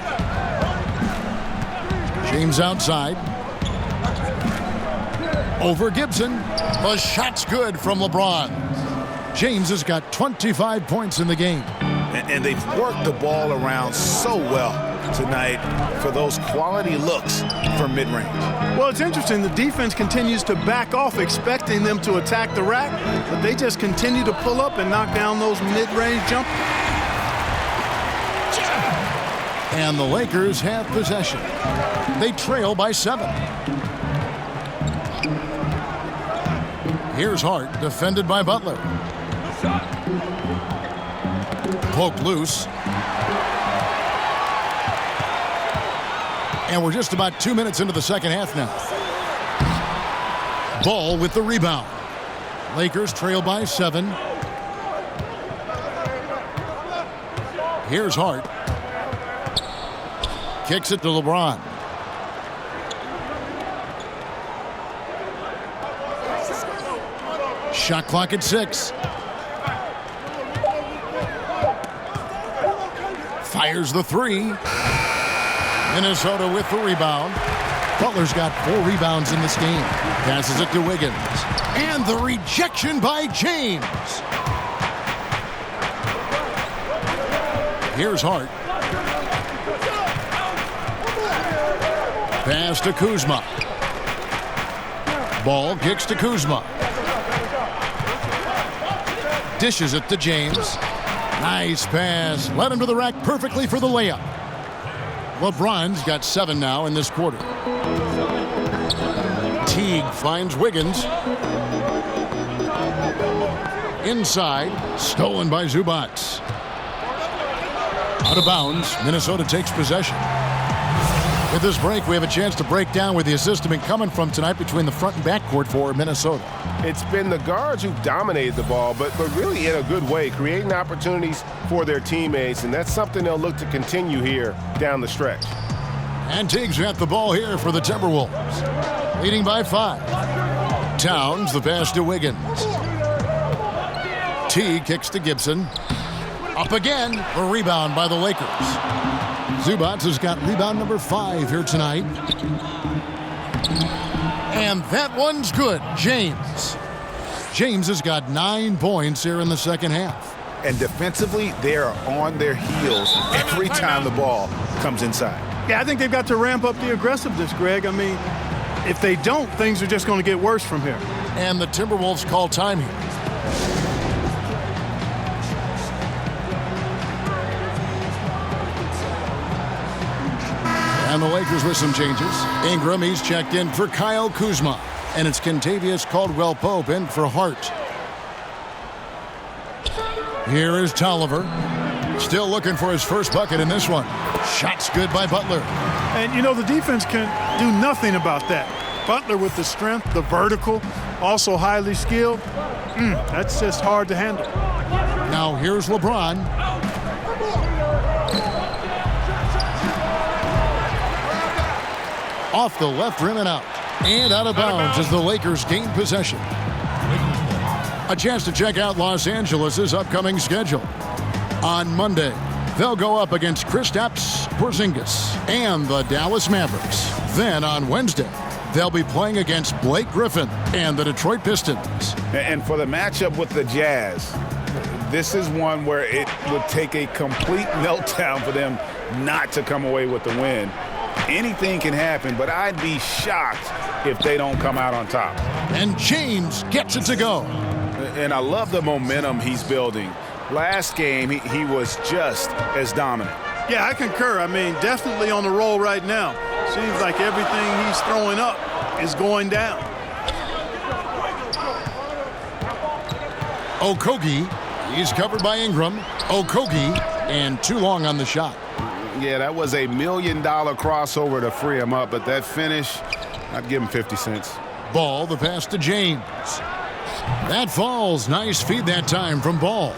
James outside. Over Gibson. The shot's good from LeBron. James has got 25 points in the game. And they've worked the ball around so well tonight for those quality looks from mid-range. Well, it's interesting. The defense continues to back off, expecting them to attack the rack, but they just continue to pull up and knock down those mid-range jumpers. And the Lakers have possession. They trail by 7. Here's Hart, defended by Butler. Poked loose. And we're just about 2 minutes into the second half now. Ball with the rebound. Lakers trail by 7. Here's Hart. Kicks it to LeBron. Shot clock at 6. Fires the 3. Minnesota with the rebound. Butler's got 4 rebounds in this game. Passes it to Wiggins. And the rejection by James. Here's Hart. Pass to Kuzma. Ball kicks to Kuzma. Dishes it to James. Nice pass. Led him to the rack perfectly for the layup. LeBron's got 7 now in this quarter. Teague finds Wiggins. Inside. Stolen by Zubac. Out of bounds. Minnesota takes possession. With this break, we have a chance to break down where the assist has been coming from tonight between the front and back court for Minnesota. It's been the guards who've dominated the ball, but really in a good way, creating opportunities for their teammates, and that's something they'll look to continue here down the stretch. And Teague's got the ball here for the Timberwolves, leading by 5. Towns, the pass to Wiggins. Teague kicks to Gibson. Up again. A rebound by the Lakers. Zubats has got rebound number 5 here tonight. And that one's good. James has got 9 points here in the second half. And defensively, they are on their heels every time the ball comes inside. Yeah, I think they've got to ramp up the aggressiveness, Greg. I mean, if they don't, things are just going to get worse from here. And the Timberwolves call time here. And the Lakers with some changes. Ingram, he's checked in for Kyle Kuzma. And it's Kentavious Caldwell-Pope in for Hart. Here is Tolliver. Still looking for his first bucket in this one. Shot's good by Butler. And, you know, the defense can do nothing about that. Butler with the strength, the vertical, also highly skilled. That's just hard to handle. Now here's LeBron. Off the left rim and out. And out of bounds as the Lakers gain possession. A chance to check out Los Angeles' upcoming schedule. On Monday, they'll go up against Kristaps Porzingis and the Dallas Mavericks. Then on Wednesday, they'll be playing against Blake Griffin and the Detroit Pistons. And for the matchup with the Jazz, this is one where it would take a complete meltdown for them not to come away with the win. Anything can happen, but I'd be shocked if they don't come out on top. And James gets it to go. And I love the momentum he's building. Last game, he was just as dominant. Yeah, I concur. I mean, definitely on the roll right now. Seems like everything he's throwing up is going down. Okogie, he's covered by Ingram. Okogie, and too long on the shot. Yeah, that was $1 million crossover to free him up, but that finish, I'd give him 50 cents. Ball, the pass to James. That falls. Nice feed that time from Ball.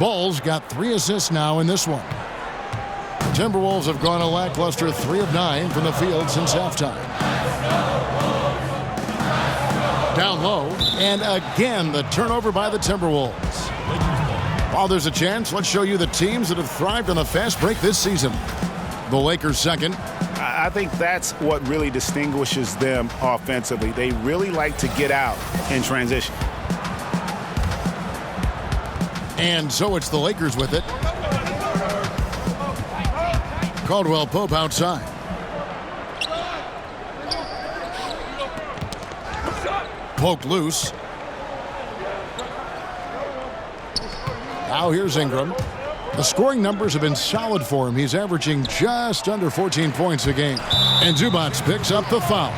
Ball's got 3 assists now in this one. Timberwolves have gone a lackluster 3 of 9 from the field since halftime. Down low, and again the turnover by the Timberwolves. While there's a chance, let's show you the teams that have thrived on the fast break this season. The Lakers second. I think that's what really distinguishes them offensively. They really like to get out in transition. And so it's the Lakers with it. Caldwell-Pope outside. Poked loose. Now here's Ingram. The scoring numbers have been solid for him. He's averaging just under 14 points a game. And Zubats picks up the foul.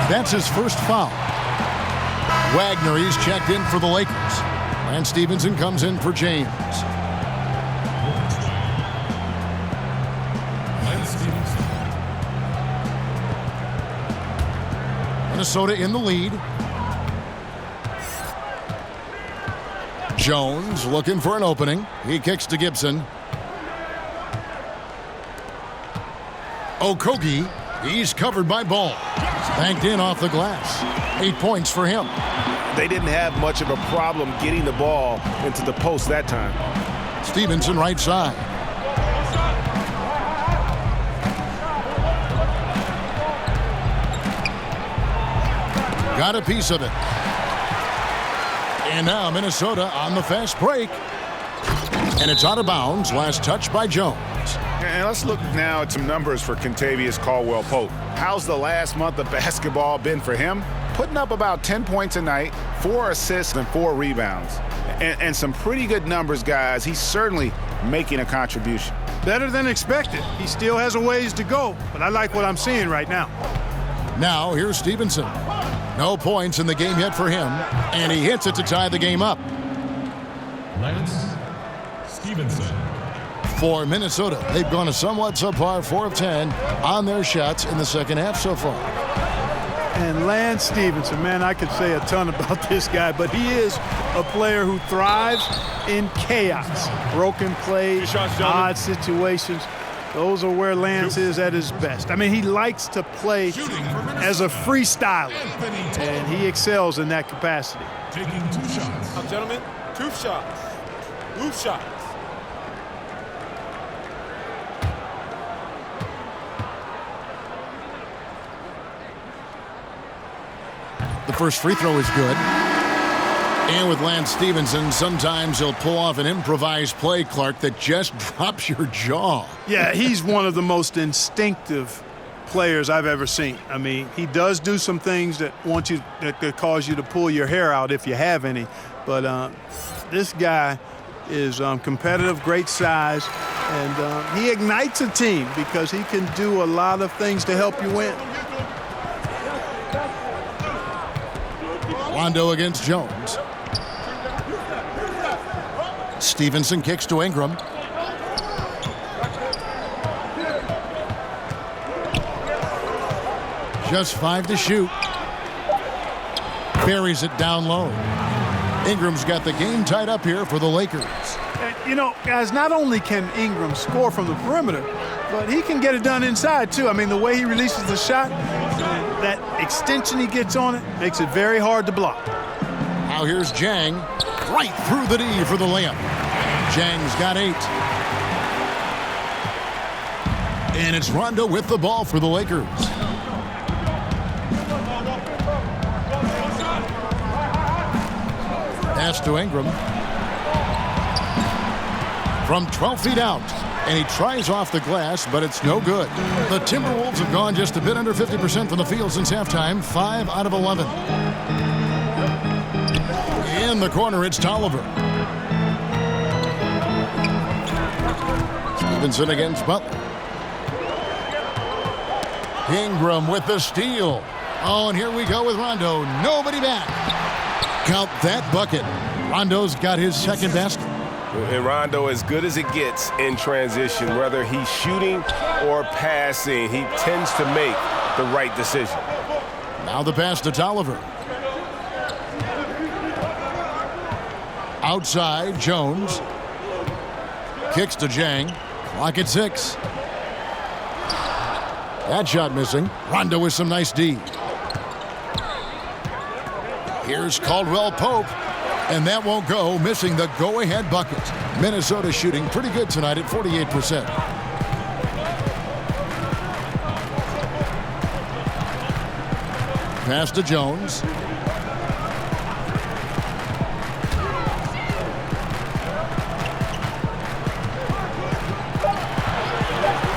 That's his first foul. Wagner, he's checked in for the Lakers. Lance Stevenson comes in for James. Minnesota in the lead. Jones looking for an opening. He kicks to Gibson. Okogie, he's covered by Ball. Banked in off the glass. 8 points for him. They didn't have much of a problem getting the ball into the post that time. Stevenson right side. Got a piece of it. And now Minnesota on the fast break. And it's out of bounds. Last touch by Jones. And let's look now at some numbers for Kentavious Caldwell-Pope. How's the last month of basketball been for him? Putting up about 10 points a night, 4 assists, and 4 rebounds. And some pretty good numbers, guys. He's certainly making a contribution. Better than expected. He still has a ways to go, but I like what I'm seeing right now. Now here's Stevenson. No points in the game yet for him, and he hits it to tie the game up. Lance Stevenson. For Minnesota, they've gone a somewhat subpar 4 of 10 on their shots in the second half so far. And Lance Stevenson, man, I could say a ton about this guy, but he is a player who thrives in chaos. Broken plays, odd situations. Those are where Lance is at his best. I mean, he likes to play as a freestyler, and he excels in that capacity. Taking 2 shots. Gentlemen, 2 shots. Move shots. The first free throw is good. And with Lance Stevenson, sometimes he'll pull off an improvised play, Clark, that just drops your jaw. Yeah, he's one of the most instinctive players I've ever seen. I mean, he does do some things that could cause you to pull your hair out if you have any. But this guy is competitive, great size, and he ignites a team because he can do a lot of things to help you win. Rondo against Jones. Stevenson kicks to Ingram. Just 5 to shoot. Buries it down low. Ingram's got the game tied up here for the Lakers. And, you know, guys, not only can Ingram score from the perimeter, but he can get it done inside, too. I mean, the way he releases the shot, that extension he gets on it, makes it very hard to block. Now here's Jang. Right through the D for the layup. Jang's got 8. And it's Rondo with the ball for the Lakers. Pass to Ingram. From 12 feet out. And he tries off the glass, but it's no good. The Timberwolves have gone just a bit under 50% from the field since halftime. 5 out of 11. In the corner, it's Tolliver. Stevenson against Butler. Ingram with the steal. Oh, and here we go with Rondo. Nobody back. Count that bucket. Rondo's got his second basket. And Rondo, as good as it gets in transition, whether he's shooting or passing, he tends to make the right decision. Now the pass to Tolliver. Outside, Jones. Kicks to Jang. Clock at 6. That shot missing. Rondo with some nice D. Here's Caldwell Pope. And that won't go, missing the go-ahead bucket. Minnesota shooting pretty good tonight at 48%. Pass to Jones.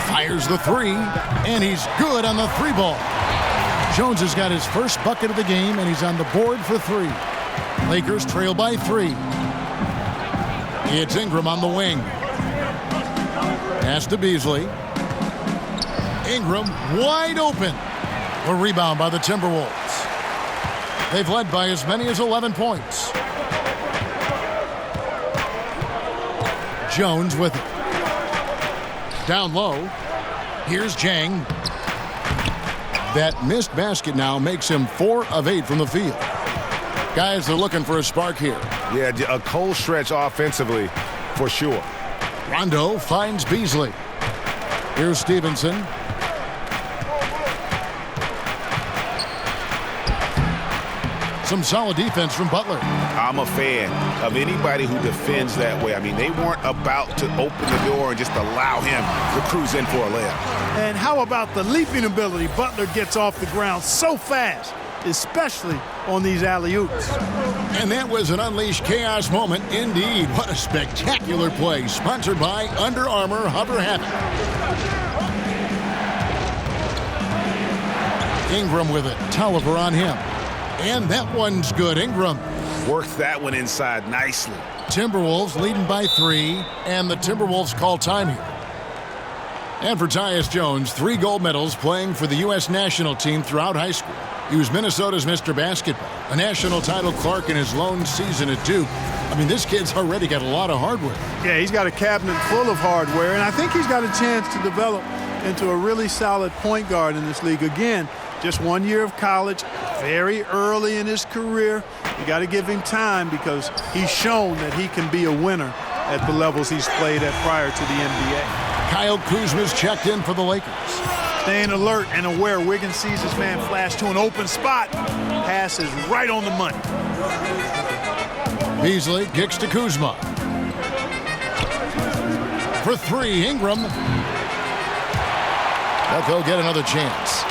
Fires the 3, and he's good on the 3 ball. Jones has got his first bucket of the game, and he's on the board for 3. Lakers trail by 3. It's Ingram on the wing. Pass to Beasley. Ingram wide open. A rebound by the Timberwolves. They've led by as many as 11 points. Jones with it. Down low. Here's Jang. That missed basket now makes him 4 of 8 from the field. Guys are looking for a spark here. Yeah, a cold stretch offensively for sure. Rondo finds Beasley. Here's Stevenson. Some solid defense from Butler. I'm a fan of anybody who defends that way. I mean, they weren't about to open the door and just allow him to cruise in for a layup. And how about the leaping ability? Butler gets off the ground so fast, especially on these alley-oops. And that was an unleashed chaos moment indeed. What a spectacular play. Sponsored by Under Armour Hover Habit. Ingram with it. Tolliver on him. And that one's good. Ingram worked that one inside nicely. Timberwolves leading by 3, and the Timberwolves call time here. And for Tyus Jones, 3 gold medals playing for the U.S. national team throughout high school. He was Minnesota's Mr. Basketball, a national title Clark in his lone season at Duke. I mean, this kid's already got a lot of hardware. Yeah, he's got a cabinet full of hardware, and I think he's got a chance to develop into a really solid point guard in this league. Again, just 1 year of college, very early in his career. You got to give him time because he's shown that he can be a winner at the levels he's played at prior to the NBA. Kyle Kuzma's checked in for the Lakers. Staying alert and aware. Wiggins sees his man flash to an open spot. Pass is right on the money. Beasley kicks to Kuzma. For 3, Ingram. They'll go get another chance.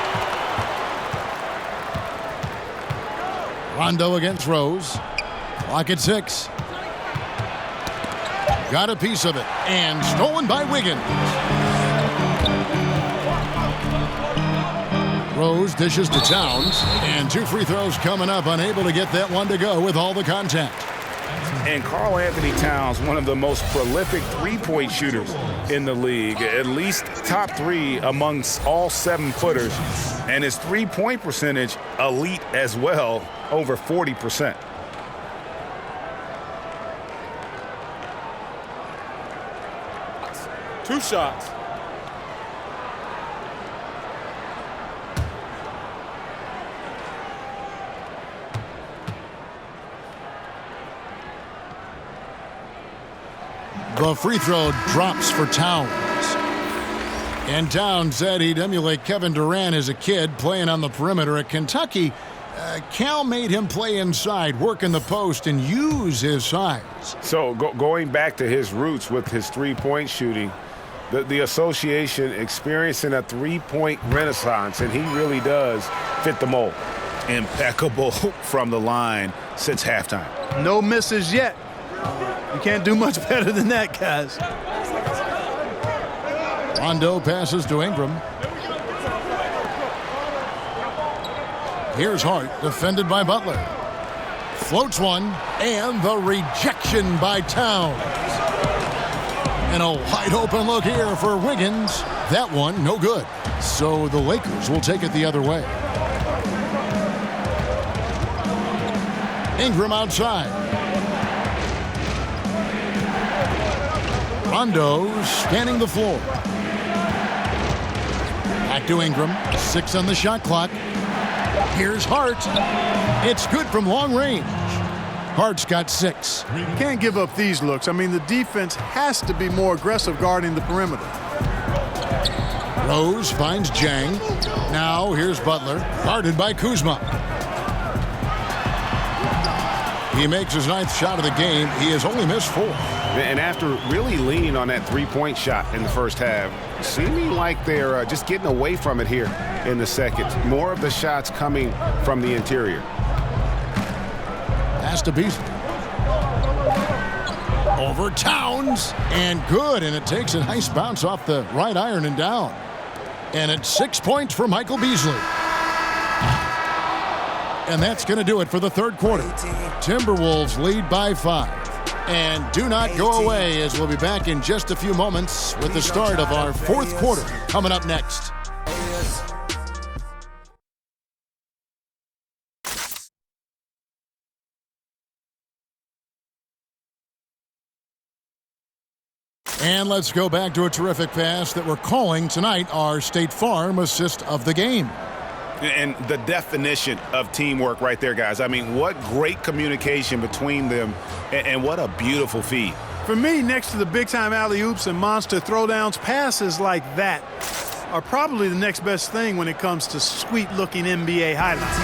Rondo against Rose. Clock at 6. Got a piece of it, and stolen by Wiggins. Rose dishes to Towns, and 2 free throws coming up, unable to get that one to go with all the contact. And Karl Anthony Towns, one of the most prolific three-point shooters in the league, at least top 3 amongst all 7-footers, and his three-point percentage elite as well, over 40%. Two shots. The free throw drops for Towns. And Towns said he'd emulate Kevin Durant as a kid playing on the perimeter at Kentucky. Cal made him play inside, work in the post, and use his size. So going back to his roots with his three-point shooting, the association experiencing a three-point renaissance, and he really does fit the mold. Impeccable from the line since halftime. No misses yet. You can't do much better than that, guys. Rondo passes to Ingram. Here's Hart, defended by Butler. Floats one, and the rejection by Towns. And a wide open look here for Wiggins. That one, no good. So the Lakers will take it the other way. Ingram outside. Rondo scanning the floor. Back to Ingram. 6 on the shot clock. Here's Hart. It's good from long range. Hart's got 6. You can't give up these looks. I mean, the defense has to be more aggressive guarding the perimeter. Rose finds Jang. Now here's Butler, guarded by Kuzma. He makes his 9th shot of the game. He has only missed 4. And after really leaning on that three-point shot in the first half, seeming like they're just getting away from it here in the second. More of the shots coming from the interior. Pass to Beasley. Over Towns, and good, and it takes a nice bounce off the right iron and down. And it's 6 points for Michael Beasley. And that's going to do it for the third quarter. Timberwolves lead by 5. And do not go away, as we'll be back in just a few moments with the start of our fourth quarter coming up next. And let's go back to a terrific pass that we're calling tonight our State Farm assist of the game. And the definition of teamwork right there, guys. I mean, what great communication between them, and what a beautiful feed. For me, next to the big-time alley-oops and monster throwdowns, passes like that are probably the next best thing when it comes to sweet-looking NBA highlights.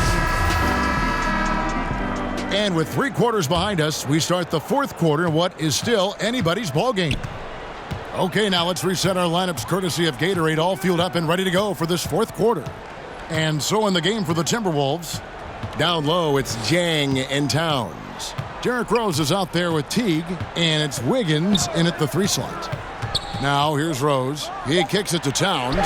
And with 3 quarters behind us, we start the fourth quarter in what is still anybody's ballgame. Okay, now let's reset our lineups courtesy of Gatorade, all fueled up and ready to go for this fourth quarter. And so in the game for the Timberwolves, down low, it's Jang and Towns. Derrick Rose is out there with Teague, and it's Wiggins in at the 3 slot. Now here's Rose. He kicks it to Towns.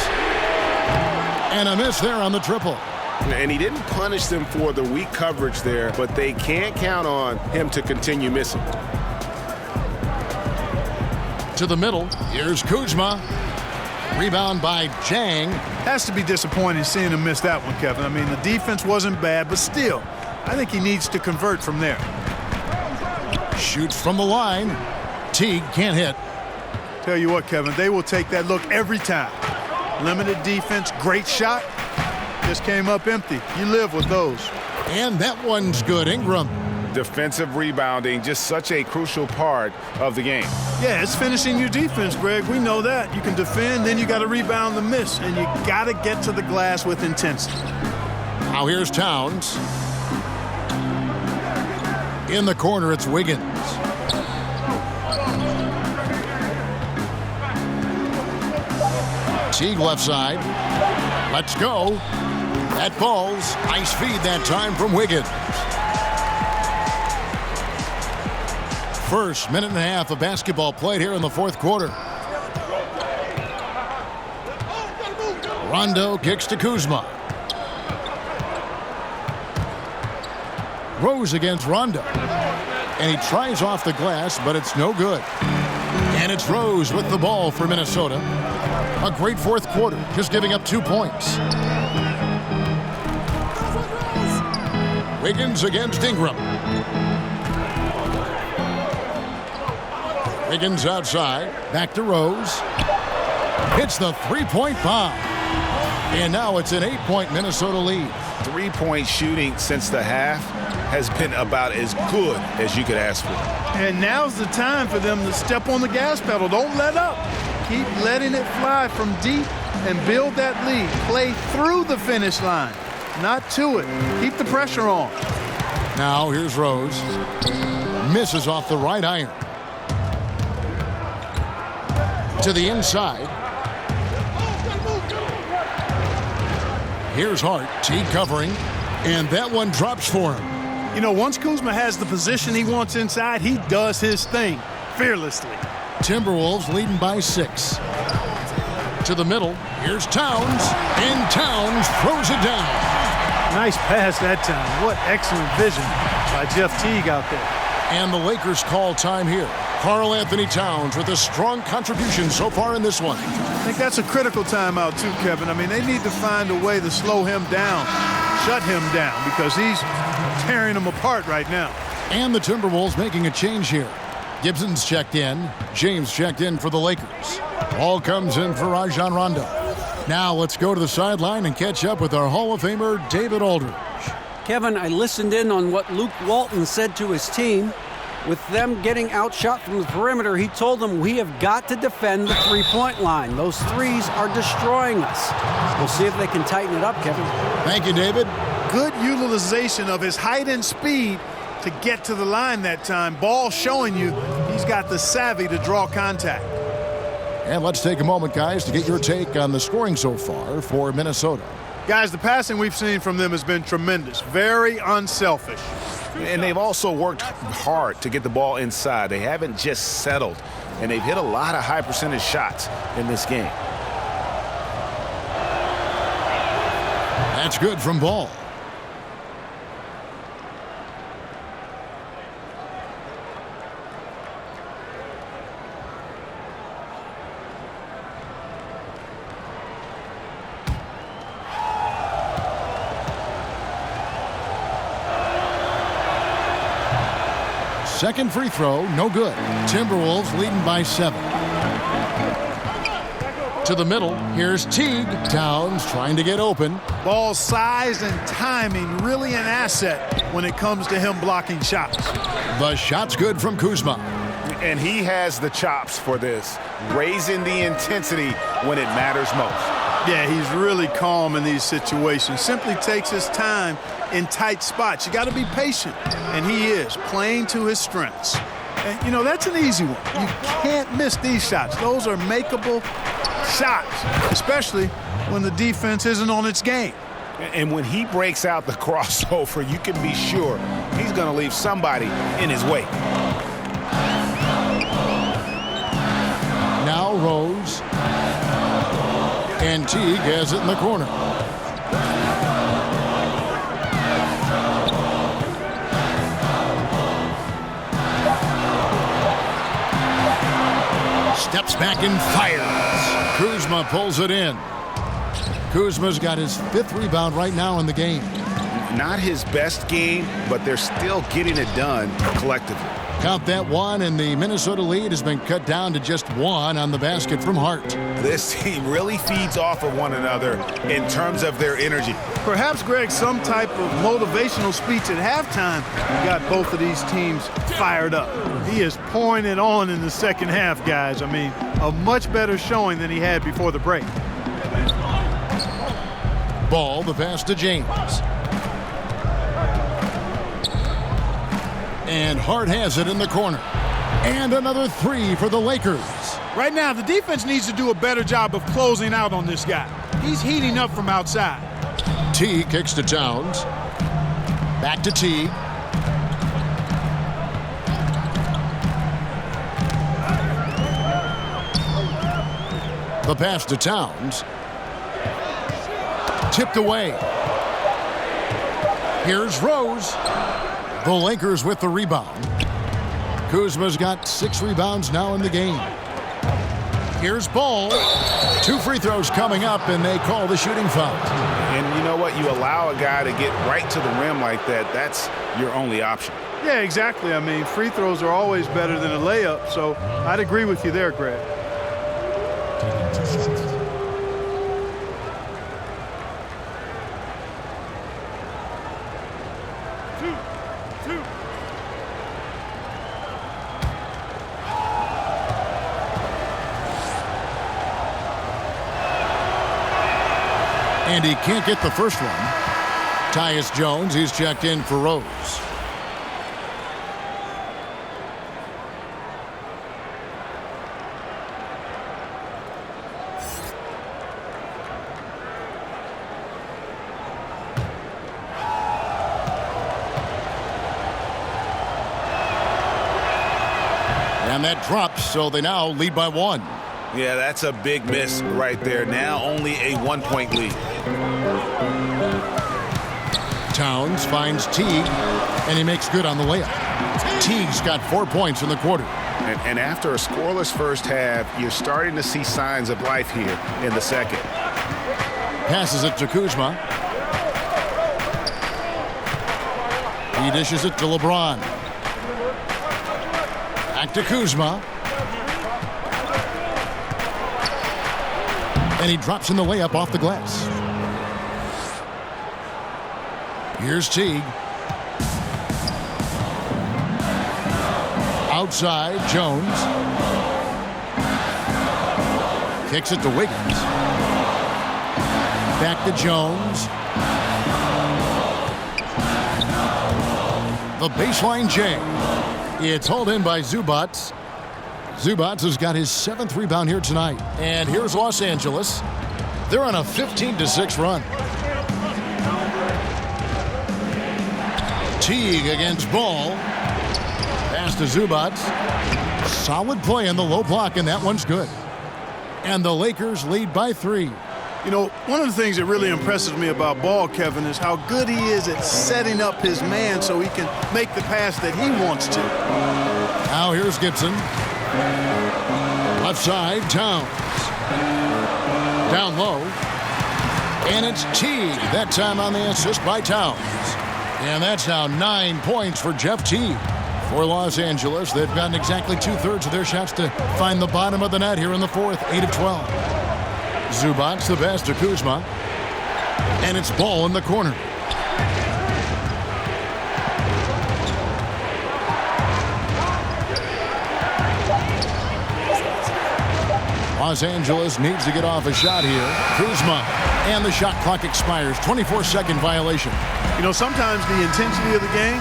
And a miss there on the triple. And he didn't punish them for the weak coverage there, but they can't count on him to continue missing. To the middle, here's Kuzma. Rebound by Jang. Has to be disappointing seeing him miss that one, Kevin. I mean, the defense wasn't bad, but still, I think he needs to convert from there. Shoots from the line. Teague can't hit. Tell you what, Kevin, they will take that look every time. Limited defense, great shot. Just came up empty. You live with those. And that one's good. Ingram. Defensive rebounding, just such a crucial part of the game. Yeah, it's finishing your defense, Greg. We know that. You can defend, then you got to rebound the miss, and you got to get to the glass with intensity. Now here's Towns. In the corner, it's Wiggins. Teague left side. Let's go. That falls. Nice feed that time from Wiggins. First minute and a half of basketball played here in the fourth quarter. Rondo kicks to Kuzma. Rose against Rondo. And he tries off the glass, but it's no good. And it's Rose with the ball for Minnesota. A great fourth quarter, just giving up 2 points. Wiggins against Ingram. Wiggins outside, back to Rose. Hits the three-point bomb. And now it's an 8-point Minnesota lead. Three-point shooting since the half has been about as good as you could ask for. And now's the time for them to step on the gas pedal. Don't let up. Keep letting it fly from deep and build that lead. Play through the finish line, not to it. Keep the pressure on. Now here's Rose. Misses off the right iron. To the inside. Here's Hart. Teague covering. And that one drops for him. You know, once Kuzma has the position he wants inside, he does his thing fearlessly. Timberwolves leading by 6. To the middle. Here's Towns. And Towns throws it down. Nice pass that time. What excellent vision by Jeff Teague out there. And the Lakers call time here. Karl Anthony Towns with a strong contribution so far in this one. I think that's a critical timeout too, Kevin. I mean, they need to find a way to slow him down, shut him down, because he's tearing them apart right now. And the Timberwolves making a change here. Gibson's checked in. James checked in for the Lakers. Ball comes in for Rajon Rondo. Now let's go to the sideline and catch up with our Hall of Famer, David Aldridge. Kevin, I listened in on what Luke Walton said to his team. With them getting outshot from the perimeter, he told them, we have got to defend the three-point line. Those threes are destroying us. We'll see if they can tighten it up, Kevin. Thank you, David. Good utilization of his height and speed to get to the line that time. Ball showing you he's got the savvy to draw contact. And let's take a moment, guys, to get your take on the scoring so far for Minnesota. Guys, the passing we've seen from them has been tremendous. Very unselfish. And they've also worked hard to get the ball inside. They haven't just settled. And they've hit a lot of high percentage shots in this game. That's good from Ball. Second free throw, no good. Timberwolves leading by 7. To the middle, here's Teague. Towns trying to get open. Ball size and timing really an asset when it comes to him blocking shots. The shot's good from Kuzma. And he has the chops for this, raising the intensity when it matters most. Yeah, he's really calm in these situations. Simply takes his time in tight spots. You got to be patient, and he is playing to his strengths. And, you know, that's an easy one. You can't miss these shots. Those are makeable shots, especially when the defense isn't on its game. And when he breaks out the crossover, you can be sure he's going to leave somebody in his way. Now Rose. And Teague has it in the corner. Steps back and fires. Kuzma pulls it in. Kuzma's got his 5th rebound right now in the game. Not his best game, but they're still getting it done collectively. Count that one, and the Minnesota lead has been cut down to just 1 on the basket from Hart. This team really feeds off of one another in terms of their energy. Perhaps, Greg, some type of motivational speech at halftime got both of these teams fired up. He is pouring it on in the second half, guys. I mean, a much better showing than he had before the break. Ball, the pass to James. And Hart has it in the corner. And another 3 for the Lakers. Right now, the defense needs to do a better job of closing out on this guy. He's heating up from outside. Teague kicks to Towns. Back to Teague. The pass to Towns. Tipped away. Here's Rose. The Lakers with the rebound. Kuzma's got 6 rebounds now in the game. Here's Ball. 2 free throws coming up, and they call the shooting foul. And you know what? You allow a guy to get right to the rim like that. That's your only option. Yeah, exactly. I mean, free throws are always better than a layup, so I'd agree with you there, Greg. And he can't get the first one. Tyus Jones, he's checked in for Rose. And that drops, so they now lead by 1. Yeah, that's a big miss right there. Now only a 1-point lead. Towns finds Teague, and he makes good on the layup. Teague's got 4 points in the quarter. And after a scoreless first half, you're starting to see signs of life here in the second. Passes it to Kuzma. He dishes it to LeBron. Back to Kuzma. And he drops in the layup off the glass. Here's Teague. Outside, Jones. Kicks it to Wiggins. Back to Jones. The baseline J. It's hauled in by Zubats. Zubats has got his 7th rebound here tonight. And here's Los Angeles. They're on a 15-6 run. Teague against Ball. Pass to Zubats. Solid play in the low block, and that one's good. And the Lakers lead by 3. You know, one of the things that really impresses me about Ball, Kevin, is how good he is at setting up his man so he can make the pass that he wants to. Now here's Gibson. Left side, Towns. Down low. And it's Teague. That time on the assist by Towns. And that's now 9 points for Jeff Teague. For Los Angeles, they've gotten exactly 2/3 of their shots to find the bottom of the net here in the 4th, 8 of 12. Zubats the pass to Kuzma. And it's Ball in the corner. Los Angeles needs to get off a shot here. Kuzma. And the shot clock expires. 24-second violation. You know, sometimes the intensity of the game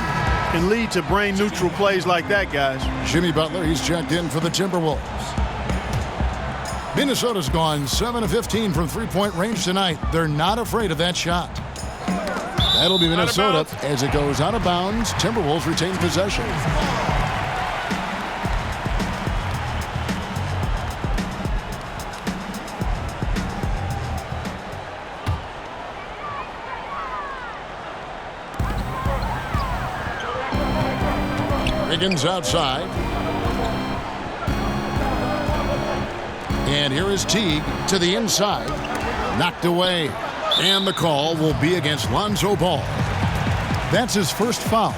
can lead to brain-neutral plays like that, guys. Jimmy Butler, he's checked in for the Timberwolves. Minnesota's gone 7 of 15 from three-point range tonight. They're not afraid of that shot. That'll be Minnesota as it goes out of bounds. Timberwolves retain possession. Wiggins outside. And here is Teague to the inside. Knocked away. And the call will be against Lonzo Ball. That's his first foul.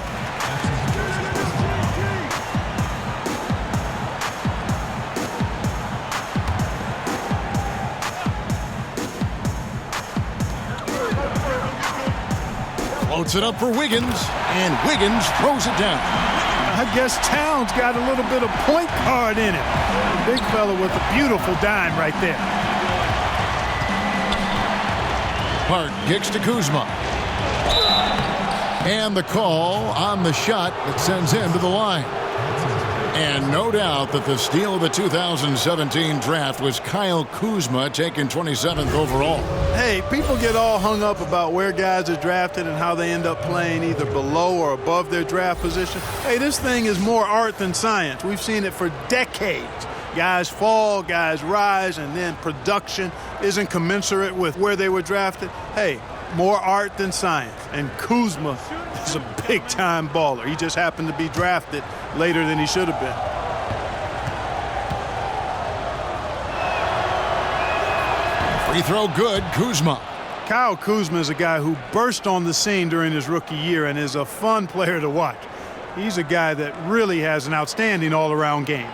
Floats it up for Wiggins. And Wiggins throws it down. I guess Towns got a little bit of point guard in him. Big fella with a beautiful dime right there. Hart kicks to Kuzma. And the call on the shot that sends him to the line. And no doubt that the steal of the 2017 draft was Kyle Kuzma, taken 27th overall. Hey, people get all hung up about where guys are drafted and how they end up playing either below or above their draft position. Hey, this thing is more art than science. We've seen it for decades. Guys fall, guys rise, and then production isn't commensurate with where they were drafted. Hey, more art than science. And Kuzma is a big-time baller. He just happened to be drafted later than he should have been. Free throw good, Kuzma. Kyle Kuzma is a guy who burst on the scene during his rookie year and is a fun player to watch. He's a guy that really has an outstanding all-around game.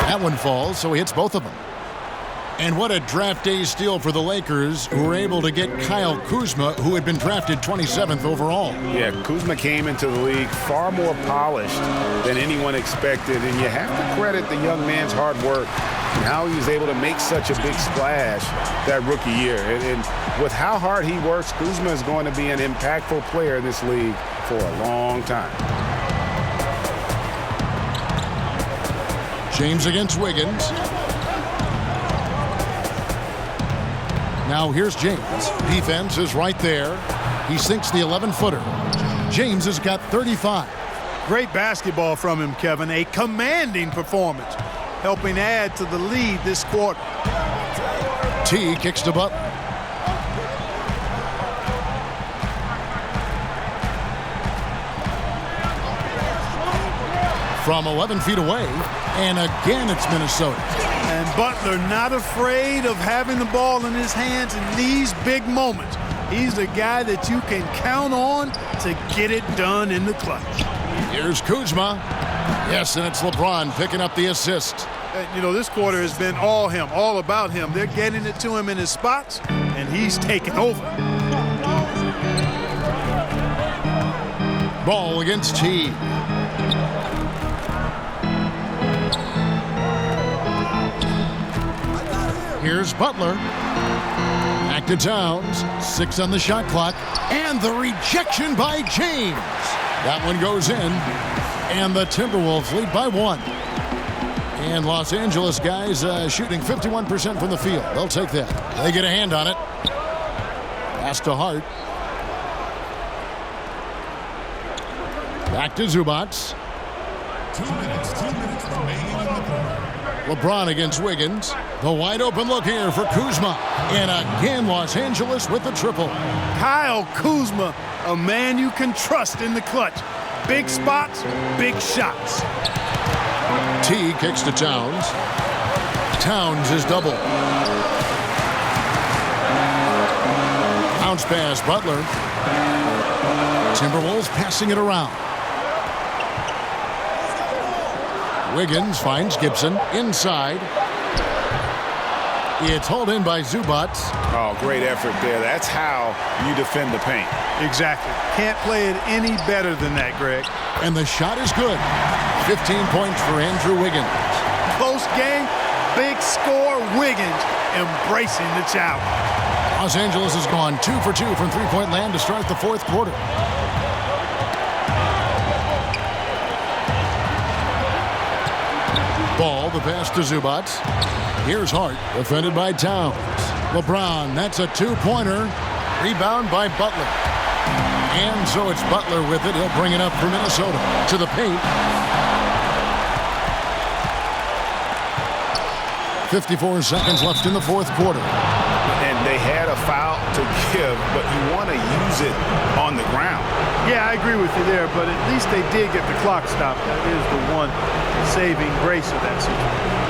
That one falls, so he hits both of them. And what a draft day steal for the Lakers, who were able to get Kyle Kuzma, who had been drafted 27th overall. Yeah, Kuzma came into the league far more polished than anyone expected, and you have to credit the young man's hard work and how he was able to make such a big splash that rookie year. And with how hard he works, Kuzma is going to be an impactful player in this league for a long time. James against Wiggins. Now here's James. Defense is right there. He sinks the 11-footer. James has got 35. Great basketball from him, Kevin. A commanding performance, helping add to the lead this quarter. T kicks to Butler. From 11 feet away, and again it's Minnesota. And Butler not afraid of having the ball in his hands in these big moments. He's the guy that you can count on to get it done in the clutch. Here's Kuzma. Yes, and it's LeBron picking up the assist. You know, this quarter has been all him, all about him. They're getting it to him in his spots, and he's taking over. Ball against T. Here's Butler. Back to Towns. 6 on the shot clock. And the rejection by James. That one goes in. And the Timberwolves lead by 1. And Los Angeles guys shooting 51% from the field. They'll take that. They get a hand on it. Pass to Hart. Back to Zubats. 2 minutes remaining in the quarter. LeBron against Wiggins. The wide open look here for Kuzma. And again, Los Angeles with the triple. Kyle Kuzma, a man you can trust in the clutch. Big spots, big shots. T kicks to Towns. Towns is double. Bounce pass, Butler. Timberwolves passing it around. Wiggins finds Gibson inside. It's hauled in by Zubats. Oh, great effort there. That's how you defend the paint. Exactly. Can't play it any better than that, Greg. And the shot is good. 15 points for Andrew Wiggins. Close game, big score, Wiggins embracing the challenge. Los Angeles has gone 2 for 2 from three-point land to start the fourth quarter. Ball, the pass to Zubats. Here's Hart, defended by Towns. LeBron, that's a two-pointer. Rebound by Butler. And so it's Butler with it. He'll bring it up for Minnesota to the paint. 54 seconds left in the fourth quarter. And they had a foul to give, but you want to use it on the ground. Yeah, I agree with you there, but at least they did get the clock stopped. That is the one saving grace of that situation.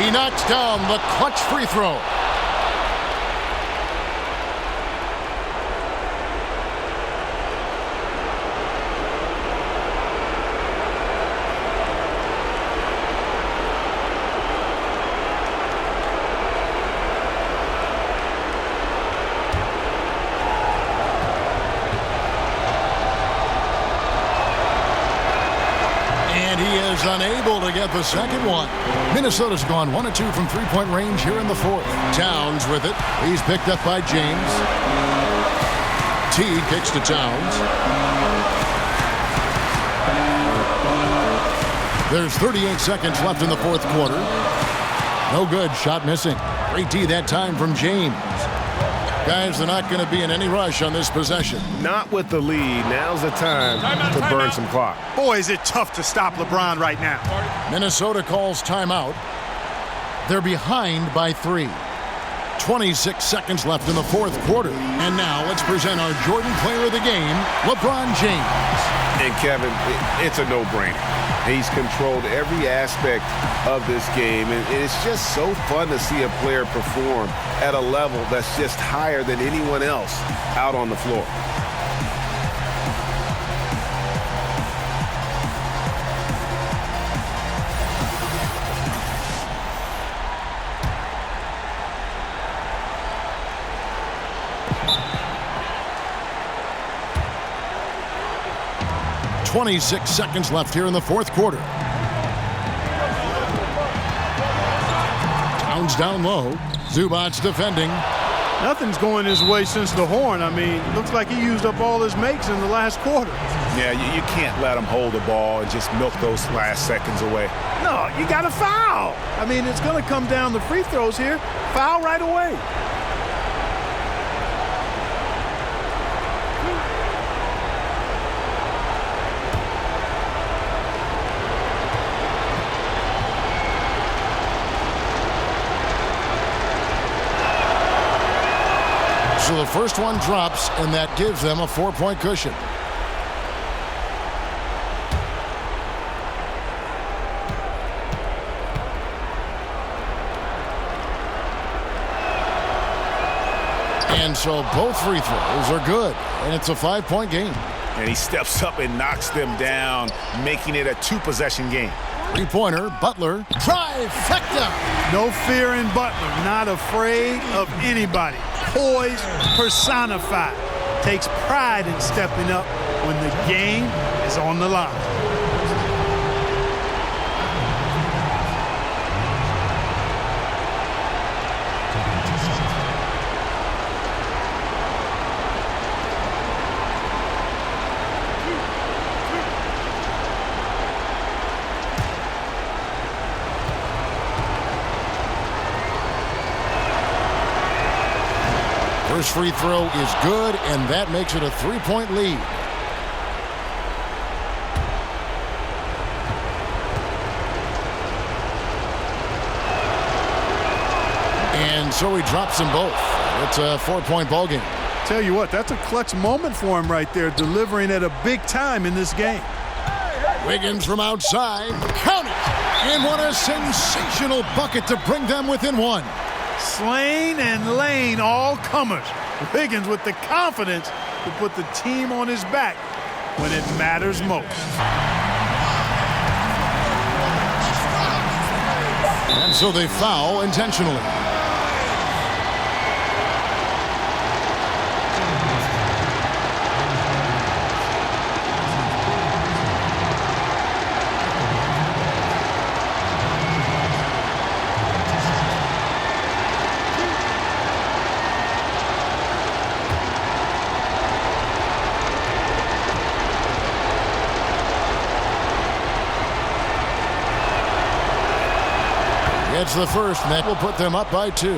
He knocks down the clutch free throw. And he is He's unable to get the second one. Minnesota's gone 1 of 2 from three-point range here in the fourth. Towns with it. He's picked up by James. Teague kicks to Towns. There's 38 seconds left in the fourth quarter. No good. Shot missing. Great D that time from James. Guys, they're not going to be in any rush on this possession. Not with the lead. Now's the time to burn some clock. Boy, is it tough to stop LeBron right now. Minnesota calls timeout. They're behind by 3. 26 seconds left in the fourth quarter. And now let's present our Jordan Player of the Game, LeBron James. And Kevin, it's a no-brainer. He's controlled every aspect of this game, and it's just so fun to see a player perform at a level that's just higher than anyone else out on the floor. .26 seconds left here in the fourth quarter. Towns down low. Zubac's defending. Nothing's going his way since the horn. I mean, looks like he used up all his makes in the last quarter. Yeah, you can't let him hold the ball and just milk those last seconds away. No, you got to foul. I mean, it's going to come down to free throws here. Foul right away. So the first one drops, and that gives them a 4-point cushion. And so both free throws are good, and it's a 5-point game. And he steps up and knocks them down, making it a 2-possession game. Three-pointer, Butler, trifecta. No fear in Butler, not afraid of anybody. Poise personified. Takes pride in stepping up when the game is on the line. First free throw is good, and that makes it a 3-point lead. And so he drops them both. It's a 4-point ball game. Tell you what, that's a clutch moment for him right there, delivering at a big time in this game. Wiggins from outside. Count it! And what a sensational bucket to bring them within 1. Slane and Lane, all comers. Wiggins with the confidence to put the team on his back when it matters most. And so they foul intentionally. It's the first, and that will put them up by 2.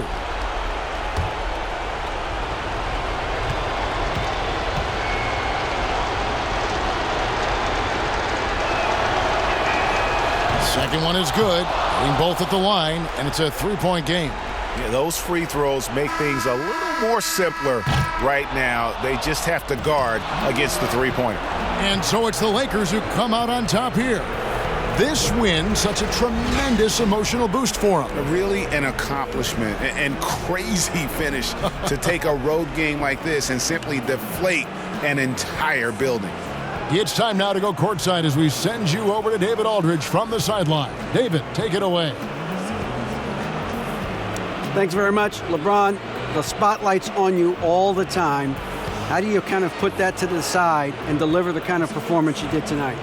Second one is good. Hitting both at the line, and it's a 3-point game. Yeah, those free throws make things a little more simpler right now. They just have to guard against the three-pointer. And so it's the Lakers who come out on top here. This win, such a tremendous emotional boost for them. Really an accomplishment and crazy finish to take a road game like this and simply deflate an entire building. It's time now to go courtside as we send you over to David Aldridge from the sideline. David, take it away. Thanks very much, LeBron. The spotlight's on you all the time. How do you kind of put that to the side and deliver the kind of performance you did tonight?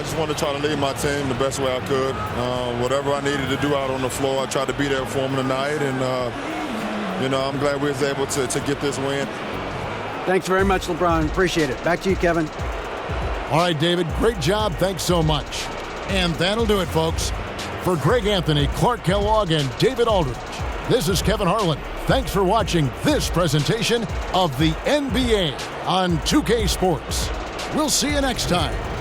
just wanted to try to lead my team the best way I could. Whatever I needed to do out on the floor, I tried to be there for them tonight. And, I'm glad we was able to get this win. Thanks very much, LeBron. Appreciate it. Back to you, Kevin. All right, David, great job. Thanks so much. And that'll do it, folks. For Greg Anthony, Clark Kellogg, and David Aldridge, this is Kevin Harlan. Thanks for watching this presentation of the NBA on 2K Sports. We'll see you next time.